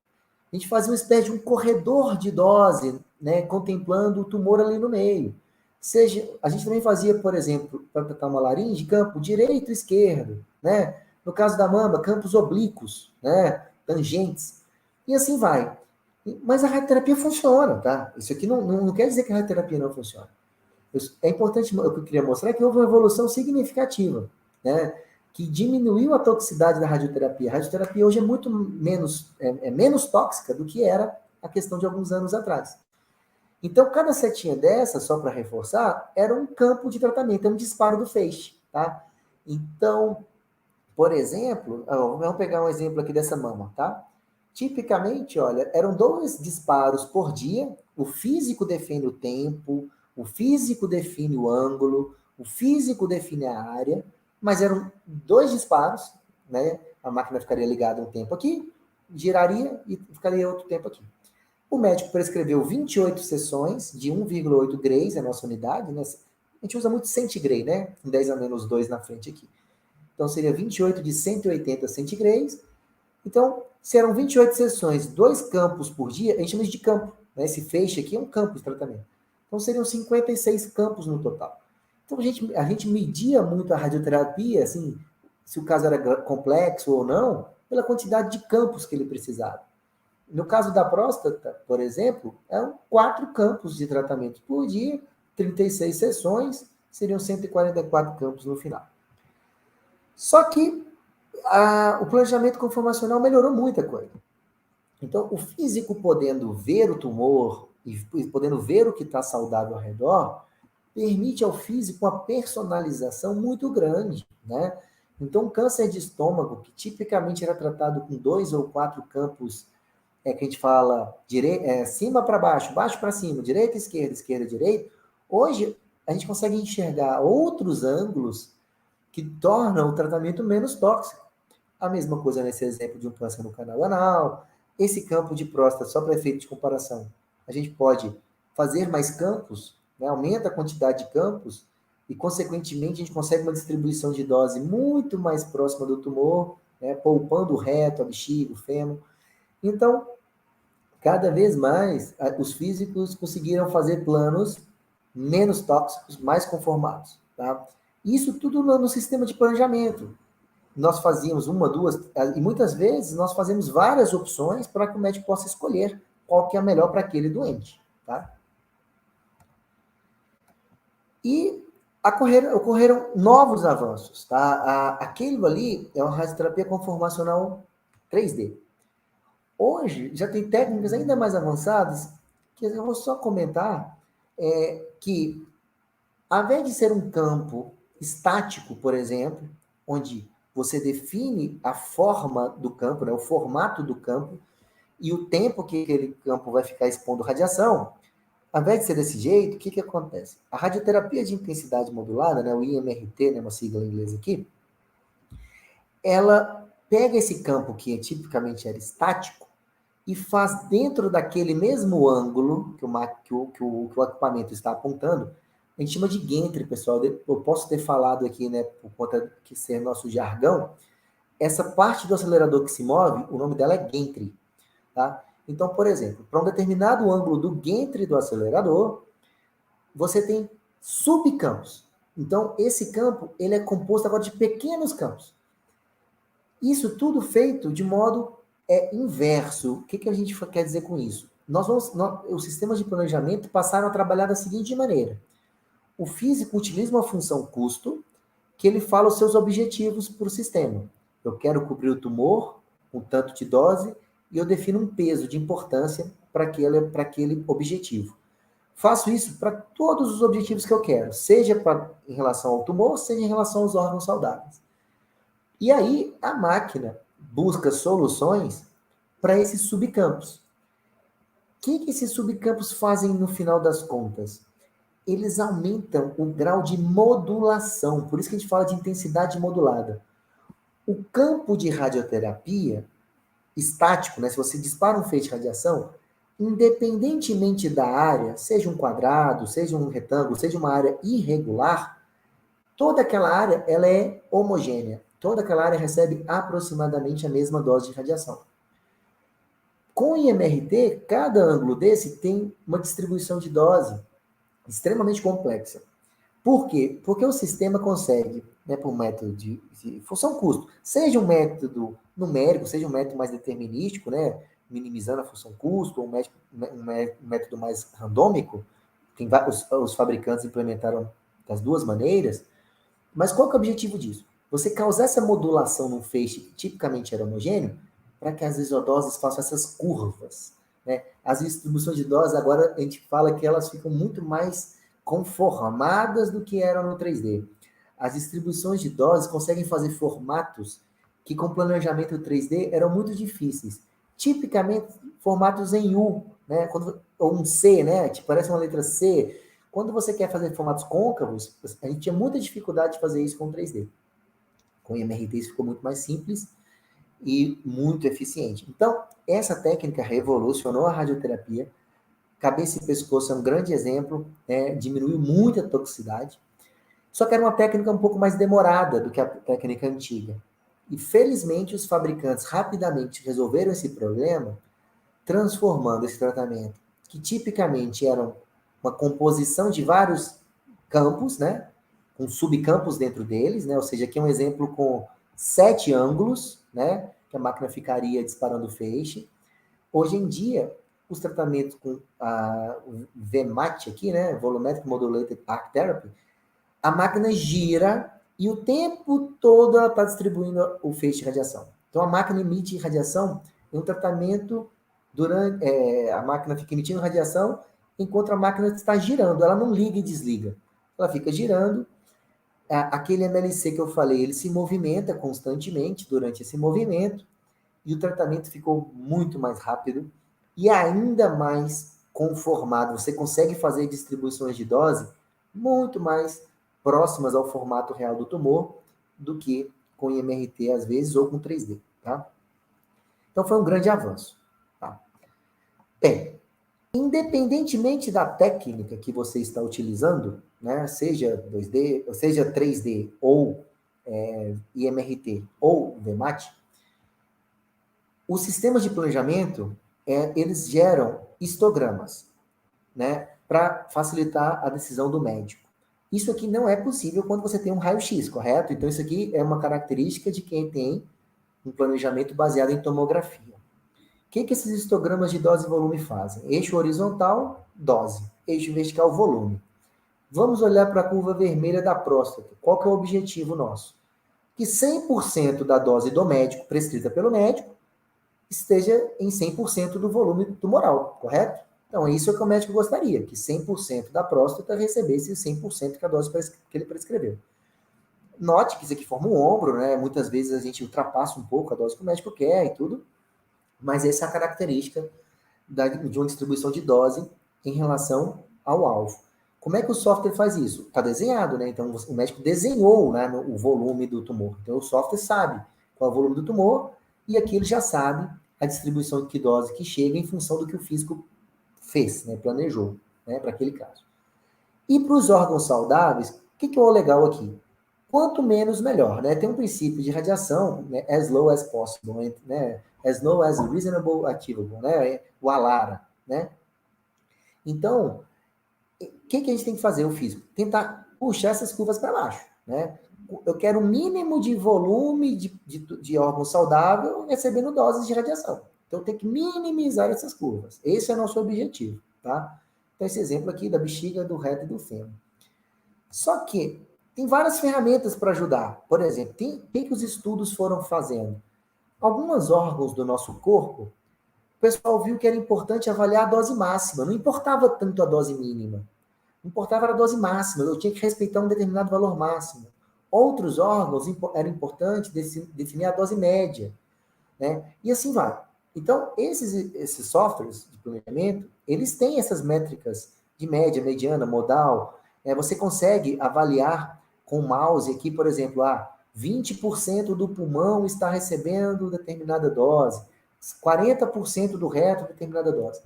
S2: A gente fazia uma espécie de um corredor de dose, né, contemplando o tumor ali no meio. Seja, a gente também fazia, por exemplo, para tratar uma laringe, campo direito e esquerdo, né? No caso da mama, campos oblíquos, né? Tangentes. E assim vai. Mas a radioterapia funciona, tá? Isso aqui não quer dizer que a radioterapia não funciona. É importante, o que eu queria mostrar é que houve uma evolução significativa, né? Que diminuiu a toxicidade da radioterapia. A radioterapia hoje é muito menos tóxica do que era a questão de alguns anos atrás. Então, cada setinha dessa, só para reforçar, era um campo de tratamento, é um disparo do feixe, tá? Então, por exemplo, vamos pegar um exemplo aqui dessa mama, tá? Tipicamente, olha, eram 2 disparos por dia, o físico define o tempo, o físico define o ângulo, o físico define a área, mas eram 2 disparos, né? A máquina ficaria ligada um tempo aqui, giraria e ficaria outro tempo aqui. O médico prescreveu 28 sessões de 1,8 grays, a nossa unidade, né? A gente usa muito centigray, né? Com 10 a menos 2 na frente aqui. Então, seria 28 de 180 centigrays. Então, se eram 28 sessões, 2 campos por dia, a gente chama isso de campo. Né? Esse feixe aqui é um campo de tratamento. Então, seriam 56 campos no total. Então, a gente media muito a radioterapia, assim, se o caso era complexo ou não, pela quantidade de campos que ele precisava. No caso da próstata, por exemplo, eram 4 campos de tratamento por dia, 36 sessões, seriam 144 campos no final. Só que o planejamento conformacional melhorou muita coisa. Então, o físico podendo ver o tumor e podendo ver o que está saudável ao redor, permite ao físico uma personalização muito grande, né? Então, um câncer de estômago, que tipicamente era tratado com 2 ou 4 campos, que a gente fala cima para baixo, baixo para cima, direita, esquerda, direita, hoje a gente consegue enxergar outros ângulos que tornam o tratamento menos tóxico. A mesma coisa nesse exemplo de um câncer no canal anal. Esse campo de próstata, só para efeito de comparação, a gente pode fazer mais campos, né? Aumenta a quantidade de campos e, consequentemente, a gente consegue uma distribuição de dose muito mais próxima do tumor, né? Poupando o reto, a bexiga, o fêmur. Então, cada vez mais, os físicos conseguiram fazer planos menos tóxicos, mais conformados. Tá? Isso tudo no sistema de planejamento. Nós fazíamos 1, 2, e muitas vezes nós fazemos várias opções para que o médico possa escolher qual que é a melhor para aquele doente. Tá? E ocorreram novos avanços. Tá? Aquilo ali é uma radioterapia conformacional 3D. Hoje, já tem técnicas ainda mais avançadas, que eu vou só comentar, que, ao invés de ser um campo estático, por exemplo, onde você define a forma do campo, né, o formato do campo, e o tempo que aquele campo vai ficar expondo radiação, ao invés de ser desse jeito, o que acontece? A radioterapia de intensidade modulada, né, o IMRT, né, uma sigla em inglês aqui, ela pega esse campo que tipicamente era estático e faz dentro daquele mesmo ângulo que o equipamento está apontando, a gente chama de gantry, pessoal. Eu posso ter falado aqui, né, por conta de ser nosso jargão, essa parte do acelerador que se move, o nome dela é gantry. Tá? Então, por exemplo, para um determinado ângulo do gantry do acelerador, você tem subcampos. Então, esse campo ele é composto agora de pequenos campos. Isso tudo feito de modo inverso. O que a gente quer dizer com isso? Os sistemas de planejamento passaram a trabalhar da seguinte maneira. O físico utiliza uma função custo que ele fala os seus objetivos para o sistema. Eu quero cobrir o tumor com tanto de dose e eu defino um peso de importância para aquele objetivo. Faço isso para todos os objetivos que eu quero, seja em relação ao tumor, seja em relação aos órgãos saudáveis. E aí a máquina busca soluções para esses subcampos. O que esses subcampos fazem no final das contas? Eles aumentam o grau de modulação, por isso que a gente fala de intensidade modulada. O campo de radioterapia estático, né? Se você dispara um feixe de radiação, independentemente da área, seja um quadrado, seja um retângulo, seja uma área irregular, toda aquela área ela é homogênea. Toda aquela área recebe aproximadamente a mesma dose de radiação. Com o IMRT, cada ângulo desse tem uma distribuição de dose extremamente complexa. Por quê? Porque o sistema consegue, né, por método de função-custo, seja um método numérico, seja um método mais determinístico, né, minimizando a função-custo, ou um método mais randômico, os fabricantes implementaram das duas maneiras, mas qual que é o objetivo disso? Você causar essa modulação num feixe que tipicamente era homogêneo, para que as isodoses façam essas curvas. Né? As distribuições de doses, agora a gente fala que elas ficam muito mais conformadas do que eram no 3D. As distribuições de doses conseguem fazer formatos que com planejamento 3D eram muito difíceis. Tipicamente, formatos em U, né? Ou um C, né? Tipo, parece uma letra C. Quando você quer fazer formatos côncavos, a gente tinha muita dificuldade de fazer isso com 3D. Com o IMRT isso ficou muito mais simples e muito eficiente. Então, essa técnica revolucionou a radioterapia. Cabeça e pescoço é um grande exemplo, né? Diminuiu muito a toxicidade. Só que era uma técnica um pouco mais demorada do que a técnica antiga. E, felizmente, os fabricantes rapidamente resolveram esse problema, transformando esse tratamento, que tipicamente era uma composição de vários campos, né? Com subcampos dentro deles, né? Ou seja, aqui é um exemplo com 7 ângulos, né? Que a máquina ficaria disparando feixe. Hoje em dia, os tratamentos com a VMAT aqui, né? Volumetric Modulated Arc Therapy, a máquina gira e o tempo todo ela está distribuindo o feixe de radiação. Então a máquina emite radiação em um tratamento durante a máquina fica emitindo radiação enquanto a máquina está girando. Ela não liga e desliga. Ela fica girando. Aquele MLC que eu falei, ele se movimenta constantemente durante esse movimento e o tratamento ficou muito mais rápido e ainda mais conformado. Você consegue fazer distribuições de dose muito mais próximas ao formato real do tumor do que com IMRT, às vezes, ou com 3D, tá? Então, foi um grande avanço. Tá? Bem, independentemente da técnica que você está utilizando, né, seja 2D, seja 3D ou IMRT ou VMAT, os sistemas de planejamento, eles geram histogramas, né, para facilitar a decisão do médico. Isso aqui não é possível quando você tem um raio-x, correto? Então, isso aqui é uma característica de quem tem um planejamento baseado em tomografia. O que esses histogramas de dose e volume fazem? Eixo horizontal, dose. Eixo vertical, volume. Vamos olhar para a curva vermelha da próstata. Qual que é o objetivo nosso? Que 100% da dose do médico, prescrita pelo médico, esteja em 100% do volume tumoral, correto? Então, é isso que o médico gostaria, que 100% da próstata recebesse 100% da dose que ele prescreveu. Note que isso aqui forma um ombro, né? Muitas vezes a gente ultrapassa um pouco a dose que o médico quer e tudo, mas essa é a característica de uma distribuição de dose em relação ao alvo. Como é que o software faz isso? Está desenhado, né? Então, o médico desenhou, né, o volume do tumor. Então, o software sabe qual é o volume do tumor e aqui ele já sabe a distribuição de que dose que chega em função do que o físico fez, né, planejou, né, para aquele caso. E para os órgãos saudáveis, o que é o legal aqui? Quanto menos, melhor, né? Tem um princípio de radiação, né, as low as possible, né? As low as reasonable achievable, né? O ALARA, né? Então, o que a gente tem que fazer, o físico? Tentar puxar essas curvas para baixo, né? Eu quero um mínimo de volume de órgão saudável recebendo doses de radiação. Então, tem que minimizar essas curvas. Esse é o nosso objetivo, tá? Então, esse exemplo aqui da bexiga, do reto e do fêmur. Só que tem várias ferramentas para ajudar. Por exemplo, o que os estudos foram fazendo? Alguns órgãos do nosso corpo o pessoal viu que era importante avaliar a dose máxima. Não importava tanto a dose mínima. Não importava a dose máxima. Eu tinha que respeitar um determinado valor máximo. Outros órgãos era importante definir a dose média, né? E assim vai. Então, esses softwares de planejamento, eles têm essas métricas de média, mediana, modal. Você consegue avaliar com o mouse aqui, por exemplo, 20% do pulmão está recebendo determinada dose, 40% do reto determinada dose.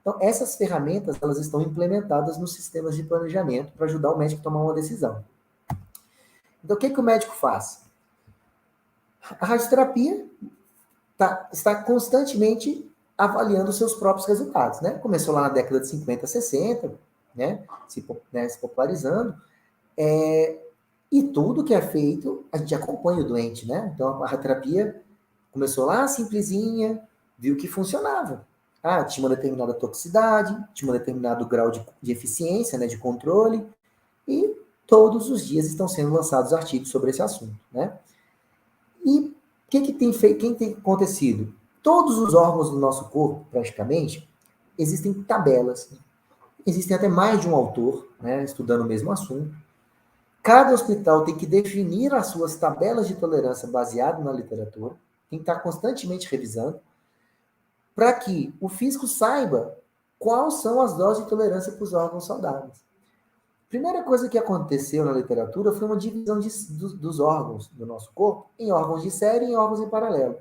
S2: Então, essas ferramentas, elas estão implementadas nos sistemas de planejamento para ajudar o médico a tomar uma decisão. Então, o que o médico faz? A radioterapia está constantemente avaliando os seus próprios resultados, né? Começou lá na década de 50, 60, né? Se popularizando. E tudo que é feito, a gente acompanha o doente, né? Então, a radioterapia começou lá simplesinha, viu que funcionava. Tinha uma determinada toxicidade, tinha um determinado grau de eficiência, né, de controle, e todos os dias estão sendo lançados artigos sobre esse assunto, né? E o que tem acontecido? Todos os órgãos do nosso corpo, praticamente, existem tabelas. Existem até mais de um autor, né, estudando o mesmo assunto. Cada hospital tem que definir as suas tabelas de tolerância baseado na literatura, tem que estar constantemente revisando, para que o físico saiba quais são as doses de tolerância para os órgãos saudáveis. Primeira coisa que aconteceu na literatura foi uma divisão dos órgãos do nosso corpo em órgãos de série e em órgãos em paralelo,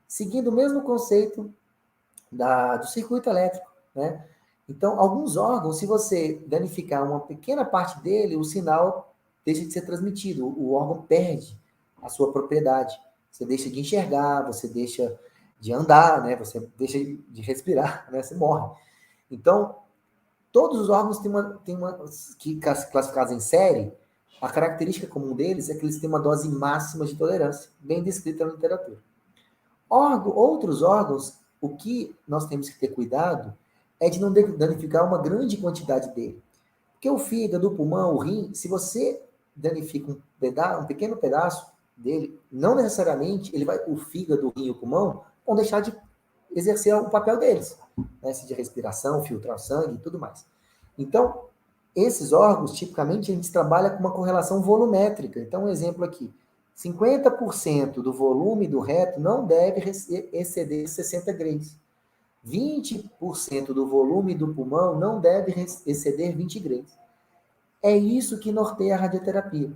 S2: seguindo o mesmo conceito do circuito elétrico, né? Então, alguns órgãos, se você danificar uma pequena parte dele, o sinal deixa de ser transmitido, o órgão perde a sua propriedade. Você deixa de enxergar, você deixa de andar, né? Você deixa de respirar, né? Você morre. Então, todos os órgãos têm uma que classificados em série, a característica comum deles é que eles têm uma dose máxima de tolerância, bem descrita na literatura. Outros órgãos, o que nós temos que ter cuidado é de não danificar uma grande quantidade dele. Porque o fígado, o pulmão, o rim, se você danifica um pequeno pedaço dele, não necessariamente o fígado, o rim e o pulmão vão deixar de exercer o papel deles, né? De respiração, filtrar sangue e tudo mais. Então, esses órgãos, tipicamente, a gente trabalha com uma correlação volumétrica. Então, um exemplo aqui. 50% do volume do reto não deve exceder 60 graus. 20% do volume do pulmão não deve exceder 20 graus. É isso que norteia a radioterapia.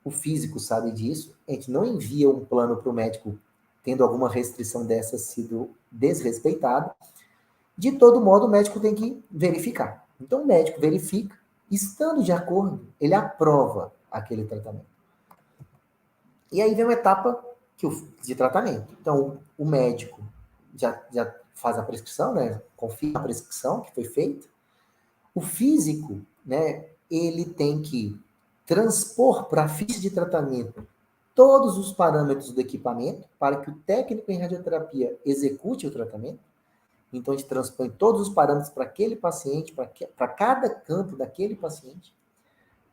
S2: O físico sabe disso, a gente não envia um plano para o médico tendo alguma restrição dessa sido desrespeitada. De todo modo, o médico tem que verificar. Então, o médico verifica, estando de acordo, ele aprova aquele tratamento. E aí vem uma etapa de tratamento. Então, o médico já faz a prescrição, né? Confirma a prescrição que foi feita. O físico, né? Ele tem que transpor para a ficha de tratamento todos os parâmetros do equipamento para que o técnico em radioterapia execute o tratamento. Então, a gente transpõe todos os parâmetros para aquele paciente, para cada campo daquele paciente.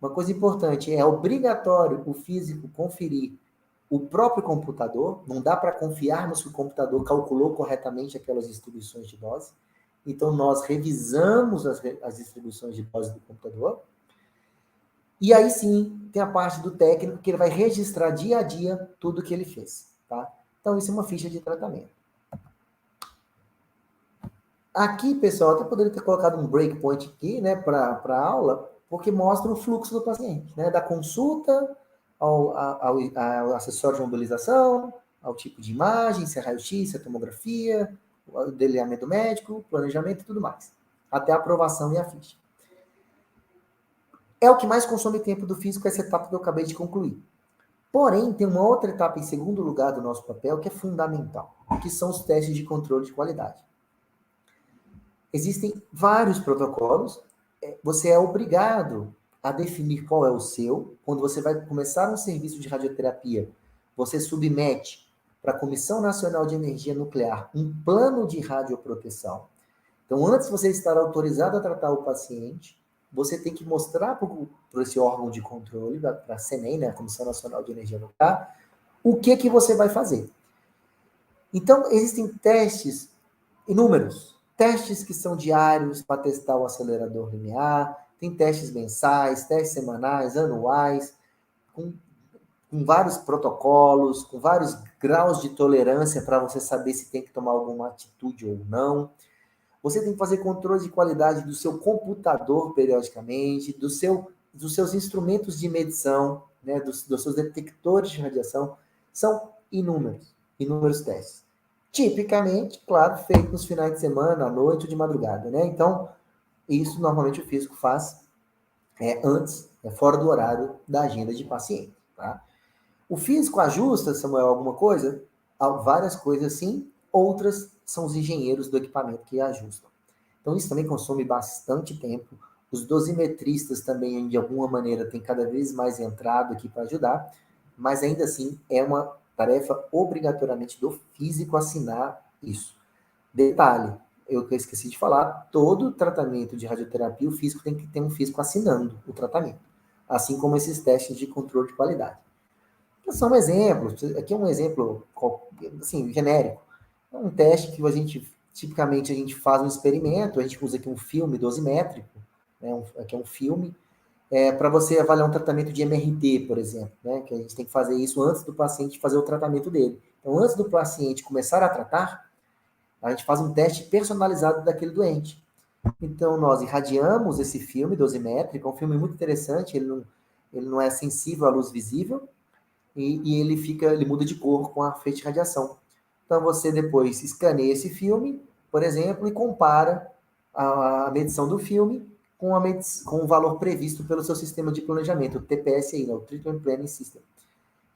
S2: Uma coisa importante, é obrigatório o físico conferir o próprio computador, não dá para confiarmos que o computador calculou corretamente aquelas distribuições de dose. Então, nós revisamos as distribuições de dose do computador. E aí sim, tem a parte do técnico, que ele vai registrar dia a dia tudo que ele fez. Tá? Então, isso é uma ficha de tratamento. Aqui, pessoal, até poderia ter colocado um breakpoint aqui, né, para a aula, porque mostra o fluxo do paciente, né, da consulta ao acessório de mobilização, ao tipo de imagem, se é raio-x, se é tomografia, o delineamento médico, planejamento e tudo mais, até a aprovação e a ficha. É o que mais consome tempo do físico, essa etapa que eu acabei de concluir. Porém, tem uma outra etapa em segundo lugar do nosso papel que é fundamental, que são os testes de controle de qualidade. Existem vários protocolos, você é obrigado a definir qual é o seu. Quando você vai começar um serviço de radioterapia, você submete para a Comissão Nacional de Energia Nuclear um plano de radioproteção. Então, antes de você estar autorizado a tratar o paciente, você tem que mostrar para esse órgão de controle, para a CNEM, né, a Comissão Nacional de Energia Nuclear, o que você vai fazer. Então, existem testes inúmeros. Testes que são diários para testar o acelerador linear, tem testes mensais, testes semanais, anuais, com vários protocolos, com vários graus de tolerância para você saber se tem que tomar alguma atitude ou não. Você tem que fazer controle de qualidade do seu computador periodicamente, dos seus instrumentos de medição, né, dos seus detectores de radiação. São inúmeros testes. Tipicamente, claro, feito nos finais de semana, à noite ou de madrugada, né? Então, isso normalmente o físico faz antes, fora do horário da agenda de paciente, tá? O físico ajusta, Samuel, alguma coisa? Várias coisas sim, outras são os engenheiros do equipamento que ajustam. Então, isso também consome bastante tempo. Os dosimetristas também, de alguma maneira, têm cada vez mais entrado aqui para ajudar, mas ainda assim é uma tarefa obrigatoriamente do físico assinar isso. Detalhe, eu esqueci de falar, todo tratamento de radioterapia, o físico tem que ter um físico assinando o tratamento, assim como esses testes de controle de qualidade. São exemplos, aqui é um exemplo assim, genérico. É um teste que tipicamente a gente faz um experimento, a gente usa aqui um filme dosimétrico, né, aqui é um filme, para você avaliar um tratamento de MRT, por exemplo, né, que a gente tem que fazer isso antes do paciente fazer o tratamento dele. Então, antes do paciente começar a tratar, a gente faz um teste personalizado daquele doente. Então, nós irradiamos esse filme dosimétrico, é um filme muito interessante, ele não é sensível à luz visível, e ele muda de cor com a efeito de radiação. Então, você depois escaneia esse filme, por exemplo, e compara a medição do filme com o valor previsto pelo seu sistema de planejamento, o TPSI, né, o Treatment Planning System.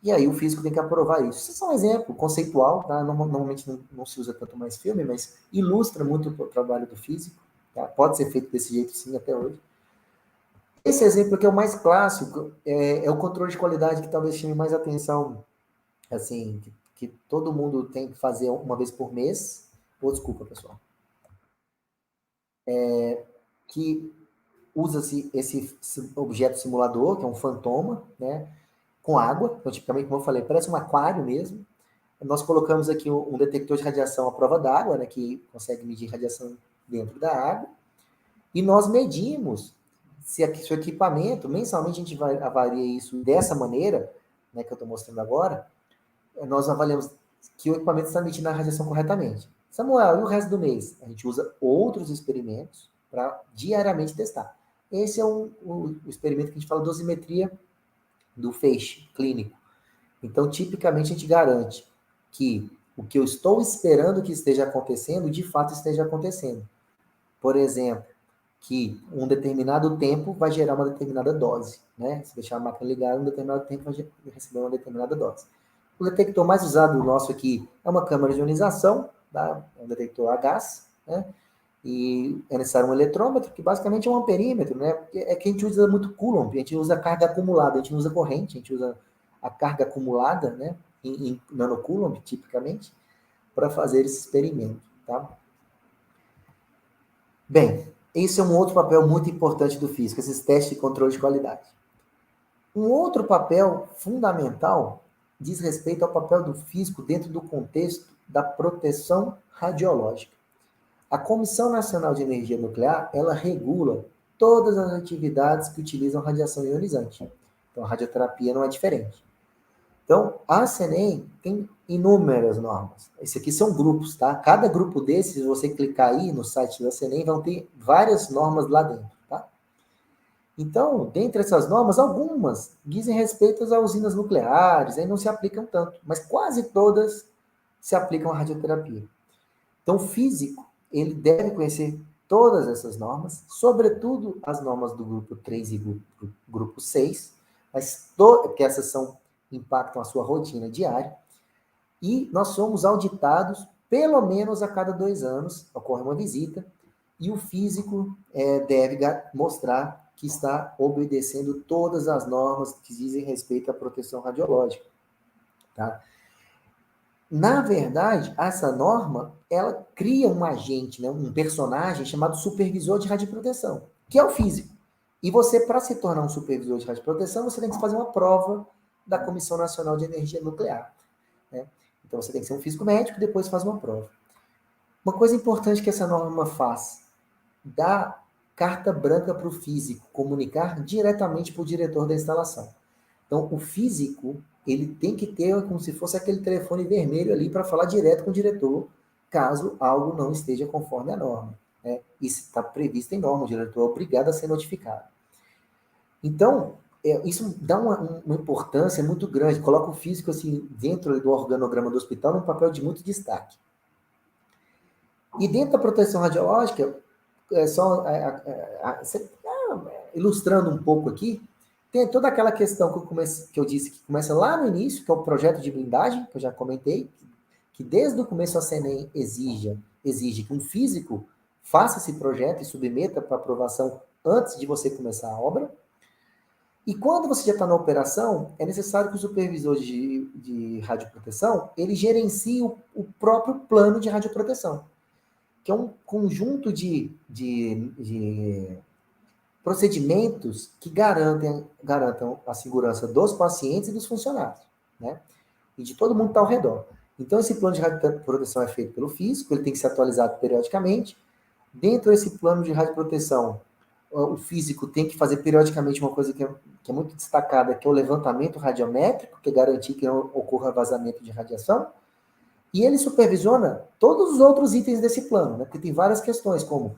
S2: E aí o físico tem que aprovar isso. Isso é só um exemplo conceitual, tá? Normalmente não se usa tanto mais filme, mas ilustra muito o trabalho do físico. Tá? Pode ser feito desse jeito sim até hoje. Esse exemplo que é o mais clássico é o controle de qualidade que talvez chame mais atenção, assim, que todo mundo tem que fazer uma vez por mês. Desculpa, pessoal. Que usa-se esse objeto simulador, que é um fantoma, né, com água. Então, tipicamente, como eu falei, parece um aquário mesmo. Nós colocamos aqui um detector de radiação à prova d'água, né, que consegue medir radiação dentro da água. E nós medimos se o equipamento, mensalmente a gente avalia isso dessa maneira, né, que eu estou mostrando agora, nós avaliamos que o equipamento está emitindo a radiação corretamente. Samuel, e o resto do mês? A gente usa outros experimentos para diariamente testar. Esse é o experimento que a gente fala de dosimetria do feixe clínico. Então, tipicamente, a gente garante que o que eu estou esperando que esteja acontecendo, de fato esteja acontecendo. Por exemplo, que um determinado tempo vai gerar uma determinada dose, né? Se deixar a máquina ligada, um determinado tempo vai receber uma determinada dose. O detector mais usado nosso aqui é uma câmara de ionização, tá? É um detector a gás, né? E é necessário um eletrômetro, que basicamente é um amperímetro, né? É que a gente usa muito Coulomb, a gente usa carga acumulada, a gente não usa corrente, a gente usa a carga acumulada, né? Em nanocoulomb, tipicamente, para fazer esse experimento, tá? Bem, esse é um outro papel muito importante do físico, esses testes de controle de qualidade. Um outro papel fundamental diz respeito ao papel do físico dentro do contexto da proteção radiológica. A Comissão Nacional de Energia Nuclear, ela regula todas as atividades que utilizam radiação ionizante. Então, a radioterapia não é diferente. Então, a CENEM tem inúmeras normas. Esses aqui são grupos, tá? Cada grupo desses, se você clicar aí no site da CENEM, vão ter várias normas lá dentro, tá? Então, dentre essas normas, algumas dizem respeito às usinas nucleares, aí não se aplicam tanto, mas quase todas se aplicam à radioterapia. Então, o físico, ele deve conhecer todas essas normas, sobretudo as normas do grupo 3 e grupo 6, mas porque essas impactam a sua rotina diária, e nós somos auditados pelo menos a cada 2 anos, ocorre uma visita, e o físico deve mostrar que está obedecendo todas as normas que dizem respeito à proteção radiológica. Tá? Na verdade, essa norma, ela cria um agente, né, um personagem chamado supervisor de radioproteção, que é o físico. E você, para se tornar um supervisor de radioproteção, você tem que fazer uma prova da Comissão Nacional de Energia Nuclear. Né? Então, você tem que ser um físico médico e depois faz uma prova. Uma coisa importante que essa norma faz, dá carta branca para o físico comunicar diretamente para o diretor da instalação. Então, o físico, ele tem que ter como se fosse aquele telefone vermelho ali para falar direto com o diretor, caso algo não esteja conforme a norma. Né? Isso está previsto em norma, o diretor é obrigado a ser notificado. Então, isso dá uma importância muito grande, coloca o físico assim, dentro do organograma do hospital num papel de muito destaque. E dentro da proteção radiológica, ilustrando um pouco aqui, tem toda aquela questão que eu disse que começa lá no início, que é o projeto de blindagem, que eu já comentei, que desde o começo a CENEM exige que um físico faça esse projeto e submeta para aprovação antes de você começar a obra. E quando você já está na operação, é necessário que o supervisor de radioproteção, ele gerencie o próprio plano de radioproteção, que é um conjunto de procedimentos que garantam a segurança dos pacientes e dos funcionários, né? E de todo mundo que está ao redor. Então, esse plano de radioproteção é feito pelo físico, ele tem que ser atualizado periodicamente. Dentro desse plano de radioproteção, o físico tem que fazer periodicamente uma coisa que é muito destacada, que é o levantamento radiométrico, que é garantir que não ocorra vazamento de radiação. E ele supervisiona todos os outros itens desse plano, né? Porque tem várias questões, como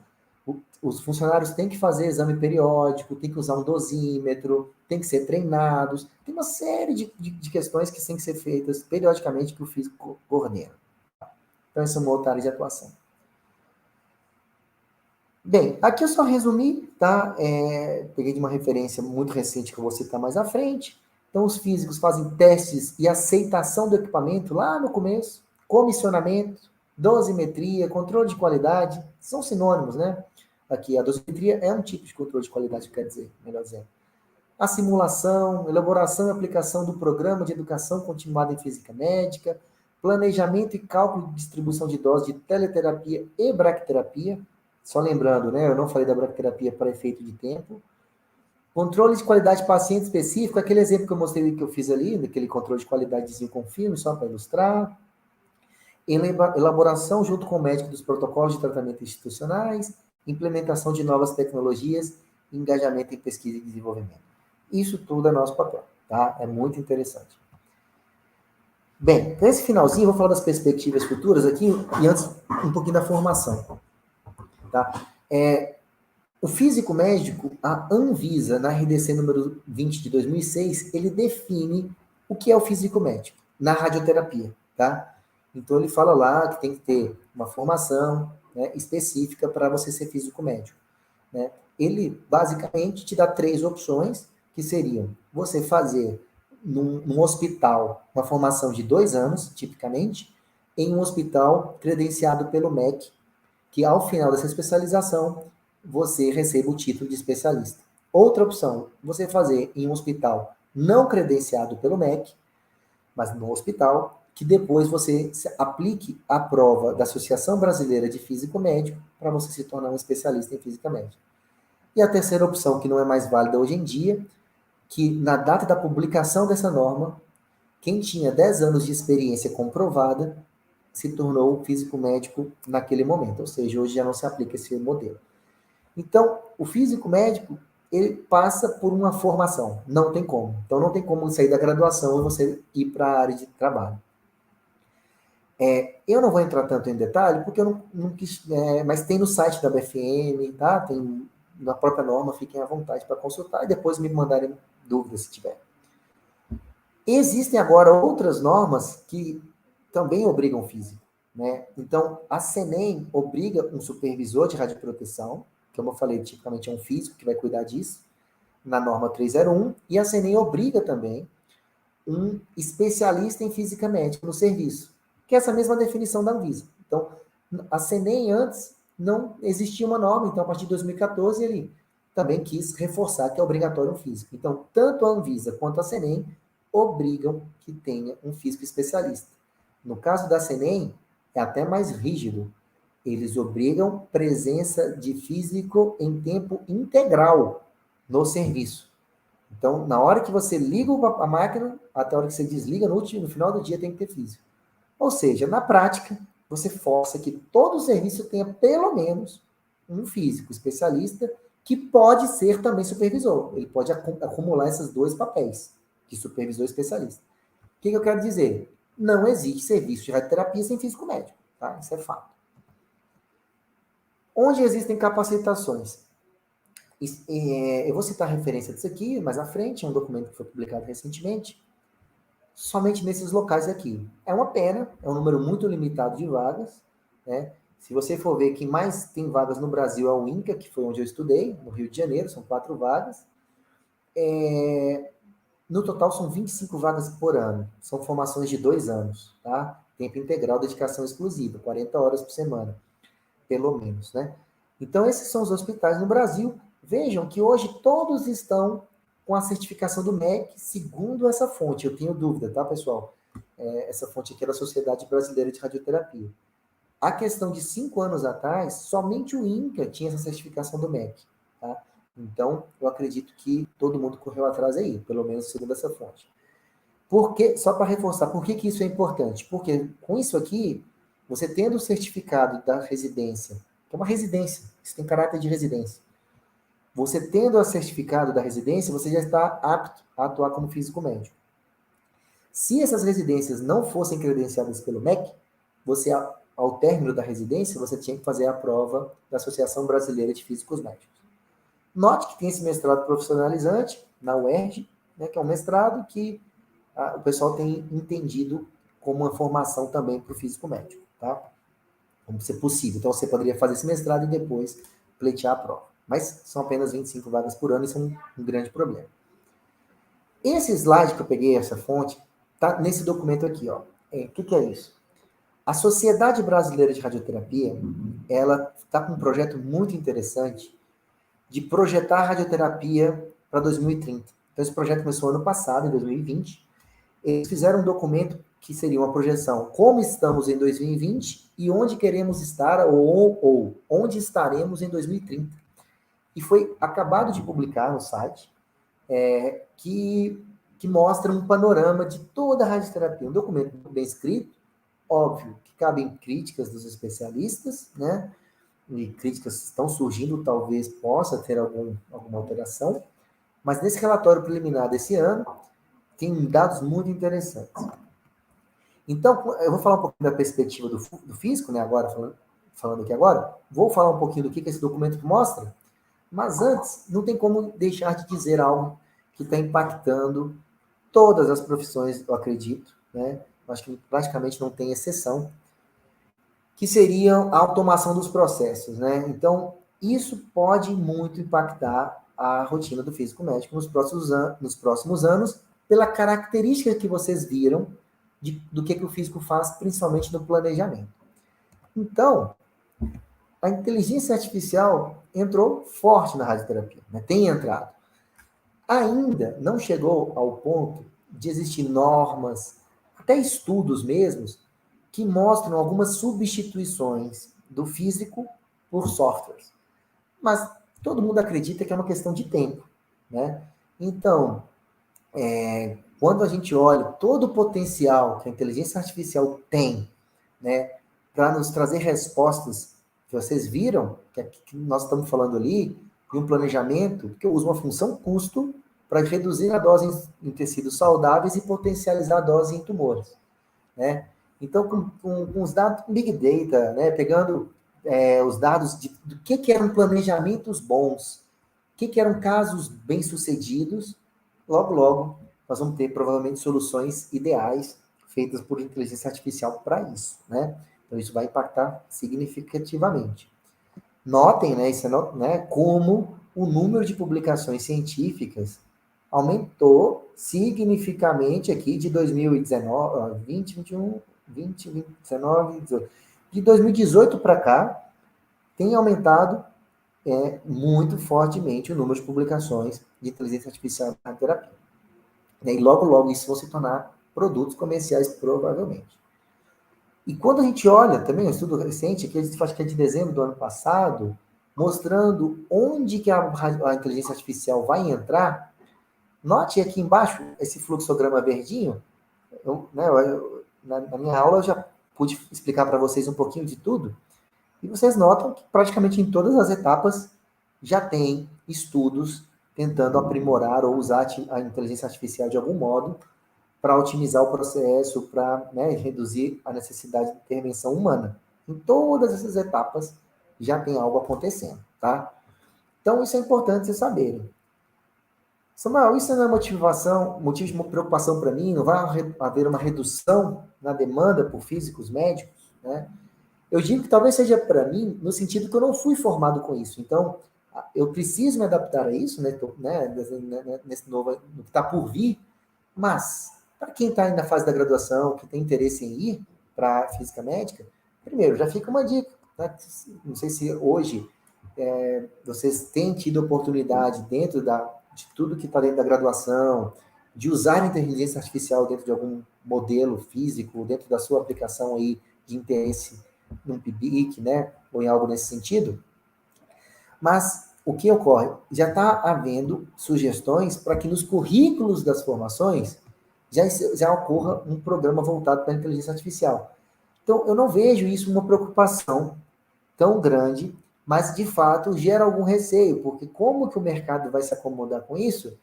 S2: os funcionários têm que fazer exame periódico, tem que usar um dosímetro, tem que ser treinados, tem uma série de questões que têm que ser feitas periodicamente que o físico coordena. Então, essa é uma outra área de atuação. Bem, aqui eu só resumi, tá? Peguei de uma referência muito recente que eu vou citar mais à frente. Então, os físicos fazem testes e aceitação do equipamento lá no começo, comissionamento, dosimetria, controle de qualidade, são sinônimos, né? Aqui, a dosimetria é um tipo de controle de qualidade, quer dizer, melhor dizendo. A simulação, elaboração e aplicação do programa de educação continuada em física médica, planejamento e cálculo de distribuição de doses de teleterapia e braquiterapia. Só lembrando, né? Eu não falei da braquiterapia para efeito de tempo. Controle de qualidade de paciente específico, aquele exemplo que eu mostrei que eu fiz ali, daquele controle de qualidade com filme, só para ilustrar. Elaboração junto com o médico dos protocolos de tratamento institucionais, implementação de novas tecnologias, engajamento em pesquisa e desenvolvimento. Isso tudo é nosso papel, tá? É muito interessante. Bem, nesse finalzinho, eu vou falar das perspectivas futuras aqui, e antes, um pouquinho da formação. Tá? O físico médico, a Anvisa, na RDC número 20 de 2006, ele define o que é o físico médico na radioterapia, tá? Então, ele fala lá que tem que ter uma formação, né, específica para você ser físico médico, né? Ele, basicamente, te dá 3 opções, que seriam você fazer num hospital uma formação de 2 anos, tipicamente, em um hospital credenciado pelo MEC, que ao final dessa especialização, você receba o título de especialista. Outra opção, você fazer em um hospital não credenciado pelo MEC, mas no hospital, que depois você aplique a prova da Associação Brasileira de Físico Médico para você se tornar um especialista em física médica. E a terceira opção, que não é mais válida hoje em dia, que na data da publicação dessa norma, quem tinha 10 anos de experiência comprovada se tornou físico médico naquele momento, ou seja, hoje já não se aplica esse modelo. Então, o físico médico, ele passa por uma formação, não tem como. Então, não tem como sair da graduação e você ir para a área de trabalho. Eu não vou entrar tanto em detalhe, porque eu não quis, mas tem no site da BFM, tá? Tem na própria norma, fiquem à vontade para consultar e depois me mandarem dúvidas se tiver. Existem agora outras normas que também obrigam o físico, né? Então, a CENEM obriga um supervisor de radioproteção, que como eu falei, tipicamente é um físico que vai cuidar disso, na norma 301, e a CENEM obriga também um especialista em física médica no serviço, que é essa mesma definição da Anvisa. Então, a CENEM antes não existia uma norma, então a partir de 2014 ele também quis reforçar que é obrigatório um físico. Então, tanto a Anvisa quanto a CENEM obrigam que tenha um físico especialista. No caso da CENEM, é até mais rígido. Eles obrigam presença de físico em tempo integral no serviço. Então, na hora que você liga a máquina, até a hora que você desliga, no final do dia tem que ter físico. Ou seja, na prática, você força que todo serviço tenha pelo menos um físico especialista que pode ser também supervisor. Ele pode acumular esses dois papéis, de supervisor e especialista. O que eu quero dizer? Não existe serviço de radioterapia sem físico médico, tá? Isso é fato. Onde existem capacitações? Eu vou citar a referência disso aqui mais à frente, é um documento que foi publicado recentemente, somente nesses locais aqui. É uma pena, é um número muito limitado de vagas, né? Se você for ver, quem mais tem vagas no Brasil é o INCA, que foi onde eu estudei, no Rio de Janeiro, são 4 vagas. No total, são 25 vagas por ano. São formações de 2 anos, tá? Tempo integral, dedicação exclusiva, 40 horas por semana, pelo menos, né? Então, esses são os hospitais no Brasil. Vejam que hoje todos estão com a certificação do MEC, segundo essa fonte. Eu tenho dúvida, tá, pessoal? Essa fonte aqui é da Sociedade Brasileira de Radioterapia. A questão de 5 anos atrás, somente o INCA tinha essa certificação do MEC, tá? Então, eu acredito que todo mundo correu atrás aí, pelo menos segundo essa fonte. Só para reforçar, por que isso é importante? Porque com isso aqui, você tendo o certificado da residência, que é uma residência, isso tem caráter de residência, você tendo o certificado da residência, você já está apto a atuar como físico médico. Se essas residências não fossem credenciadas pelo MEC, você, ao término da residência, você tinha que fazer a prova da Associação Brasileira de Físicos Médicos. Note que tem esse mestrado profissionalizante na UERJ, né, que é um mestrado que o pessoal tem entendido como uma formação também para o físico médico, tá? Como ser possível. Então, você poderia fazer esse mestrado e depois pleitear a prova. Mas são apenas 25 vagas por ano, isso é um grande problema. Esse slide que eu peguei, essa fonte, tá nesse documento aqui, ó. O que é isso? A Sociedade Brasileira de Radioterapia, ela está com um projeto muito interessante de projetar a radioterapia para 2030. Então, esse projeto começou ano passado, em 2020. Eles fizeram um documento que seria uma projeção como estamos em 2020 e onde queremos estar ou onde estaremos em 2030. E foi acabado de publicar no site que mostra um panorama de toda a radioterapia. Um documento muito bem escrito, óbvio que cabem críticas dos especialistas, né? E críticas estão surgindo, talvez possa ter alguma alteração, mas nesse relatório preliminar desse ano, tem dados muito interessantes. Então, eu vou falar um pouquinho da perspectiva do físico, né, agora, falando aqui agora, vou falar um pouquinho do que esse documento mostra, mas antes, não tem como deixar de dizer algo que está impactando todas as profissões, eu acredito, né, acho que praticamente não tem exceção, que seria a automação dos processos, né? Então, isso pode muito impactar a rotina do físico médico nos próximos anos, pela característica que vocês viram do que o físico faz, principalmente no planejamento. Então, a inteligência artificial entrou forte na radioterapia, né? Tem entrado. Ainda não chegou ao ponto de existir normas, até estudos mesmos, que mostram algumas substituições do físico por softwares. Mas todo mundo acredita que é uma questão de tempo, né? Então, quando a gente olha todo o potencial que a inteligência artificial tem, né, para nos trazer respostas que vocês viram, que nós estamos falando ali, de um planejamento que usa uma função custo para reduzir a dose em tecidos saudáveis e potencializar a dose em tumores, né? Então, com os dados Big Data, né, pegando os dados do que eram planejamentos bons, o que eram casos bem-sucedidos, logo, nós vamos ter provavelmente soluções ideais feitas por inteligência artificial para isso, né? Então, isso vai impactar significativamente. Notem, né, como o número de publicações científicas aumentou significativamente aqui de 2019, 20, 21, 20, 20, 19, 18. De 2018 para cá, tem aumentado muito fortemente o número de publicações de inteligência artificial na terapia. E logo isso vão se tornar produtos comerciais, provavelmente. E quando a gente olha, também um estudo recente, que acho que é de dezembro do ano passado, mostrando onde que a inteligência artificial vai entrar, note aqui embaixo esse fluxograma verdinho. Na minha aula eu já pude explicar para vocês um pouquinho de tudo, e vocês notam que praticamente em todas as etapas já tem estudos tentando aprimorar ou usar a inteligência artificial de algum modo para otimizar o processo, para, né, reduzir a necessidade de intervenção humana. Em todas essas etapas já tem algo acontecendo, tá? Então, isso é importante vocês saberem. Samuel, isso não é motivo de preocupação para mim? Não vai haver uma redução na demanda por físicos médicos, né? Eu digo que talvez seja para mim, no sentido que eu não fui formado com isso. Então, eu preciso me adaptar a isso, né? Nesse novo, no que está por vir. Mas, para quem está na fase da graduação, que tem interesse em ir para a física médica, primeiro, já fica uma dica. Né? Não sei se hoje vocês têm tido oportunidade dentro de tudo que está dentro da graduação, de usar a inteligência artificial dentro de algum modelo físico, dentro da sua aplicação aí de interesse num PIBIC, né? Ou em algo nesse sentido. Mas o que ocorre? Já está havendo sugestões para que nos currículos das formações já ocorra um programa voltado para a inteligência artificial. Então, eu não vejo isso uma preocupação tão grande, mas, de fato, gera algum receio, porque como que o mercado vai se acomodar com isso?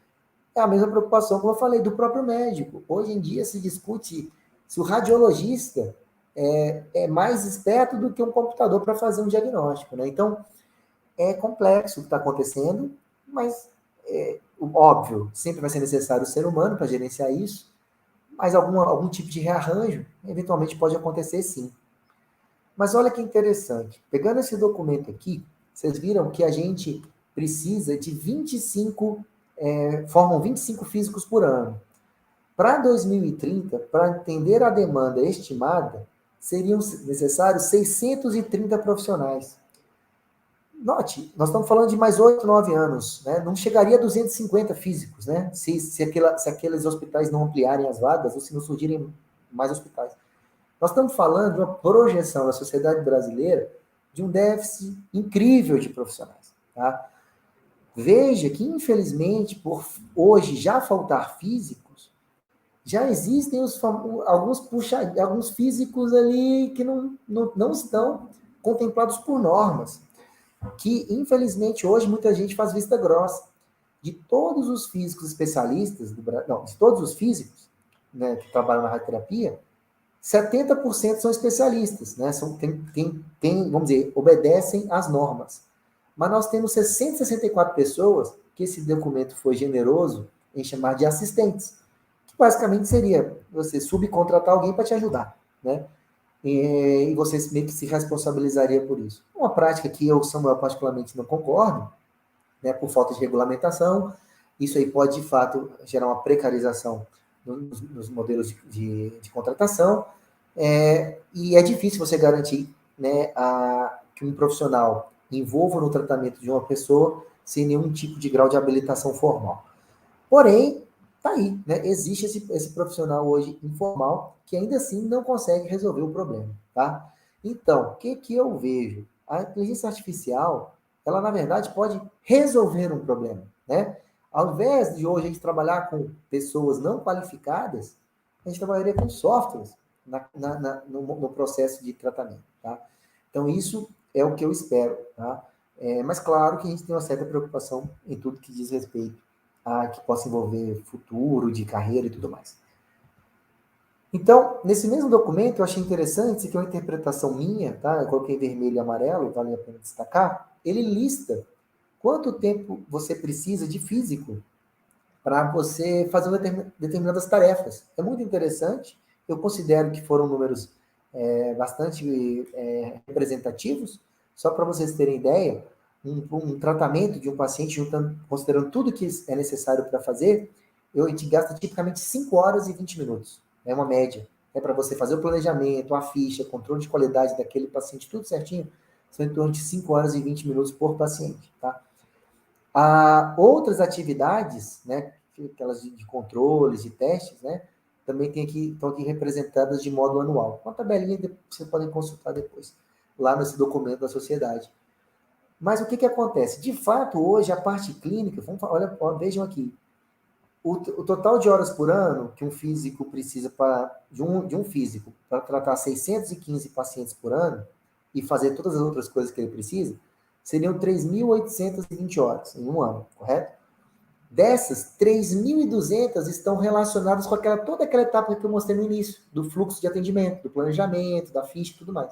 S2: É a mesma preocupação, como eu falei, do próprio médico. Hoje em dia se discute se o radiologista é mais esperto do que um computador para fazer um diagnóstico, né? Então, é complexo o que está acontecendo, mas, óbvio, sempre vai ser necessário o ser humano para gerenciar isso, mas algum tipo de rearranjo, eventualmente pode acontecer sim. Mas olha que interessante, pegando esse documento aqui, vocês viram que a gente precisa de 25, formam 25 físicos por ano. Para 2030, para atender a demanda estimada, seriam necessários 630 profissionais. Note, nós estamos falando de mais 8, 9 anos, né? Não chegaria a 250 físicos, né? Se aqueles hospitais não ampliarem as vagas ou se não surgirem mais hospitais. Nós estamos falando de uma projeção da sociedade brasileira de um déficit incrível de profissionais. Tá? Veja que, infelizmente, por hoje já faltar físicos, já existem alguns físicos ali que não estão contemplados por normas, que, infelizmente, hoje muita gente faz vista grossa. De todos os físicos especialistas, de todos os físicos, né, que trabalham na radioterapia, 70% são especialistas, né? Vamos dizer, obedecem às normas. Mas nós temos 664 pessoas que esse documento foi generoso em chamar de assistentes, que basicamente seria você subcontratar alguém para te ajudar, né? E você meio que se responsabilizaria por isso. Uma prática que eu, Samuel, particularmente não concordo, né, por falta de regulamentação. Isso aí pode, de fato, gerar uma precarização nos modelos de contratação, e é difícil você garantir, né, que um profissional envolva no tratamento de uma pessoa sem nenhum tipo de grau de habilitação formal. Porém, tá aí, né, existe esse profissional hoje informal que ainda assim não consegue resolver o problema, tá? Então, o que eu vejo? A inteligência artificial, ela na verdade pode resolver um problema, né? Ao invés de hoje a gente trabalhar com pessoas não qualificadas, a gente trabalharia com softwares no processo de tratamento, tá? Então, isso é o que eu espero, tá? Mas claro que a gente tem uma certa preocupação em tudo que diz respeito a que possa envolver futuro, de carreira e tudo mais. Então, nesse mesmo documento, eu achei interessante, isso aqui é uma interpretação minha, tá? Eu coloquei vermelho e amarelo, vale a pena destacar. Ele lista quanto tempo você precisa de físico para você fazer determinadas tarefas. É muito interessante. Eu considero que foram números bastante representativos. Só para vocês terem ideia, um tratamento de um paciente, considerando tudo que é necessário para fazer, a gente gasta tipicamente 5 horas e 20 minutos. É uma média. É para você fazer o planejamento, a ficha, controle de qualidade daquele paciente, tudo certinho, são em torno de 5 horas e 20 minutos por paciente. Tá? Há outras atividades, né, aquelas de controles, de testes, né, também estão aqui representadas de modo anual. Uma tabelinha que vocês podem consultar depois, lá nesse documento da sociedade. Mas o que acontece? De fato, hoje, a parte clínica, vejam aqui, o total de horas por ano que um físico precisa de um físico para tratar 615 pacientes por ano e fazer todas as outras coisas que ele precisa, seriam 3.820 horas em um ano, correto? Dessas, 3.200 estão relacionadas com toda aquela etapa que eu mostrei no início, do fluxo de atendimento, do planejamento, da ficha e tudo mais.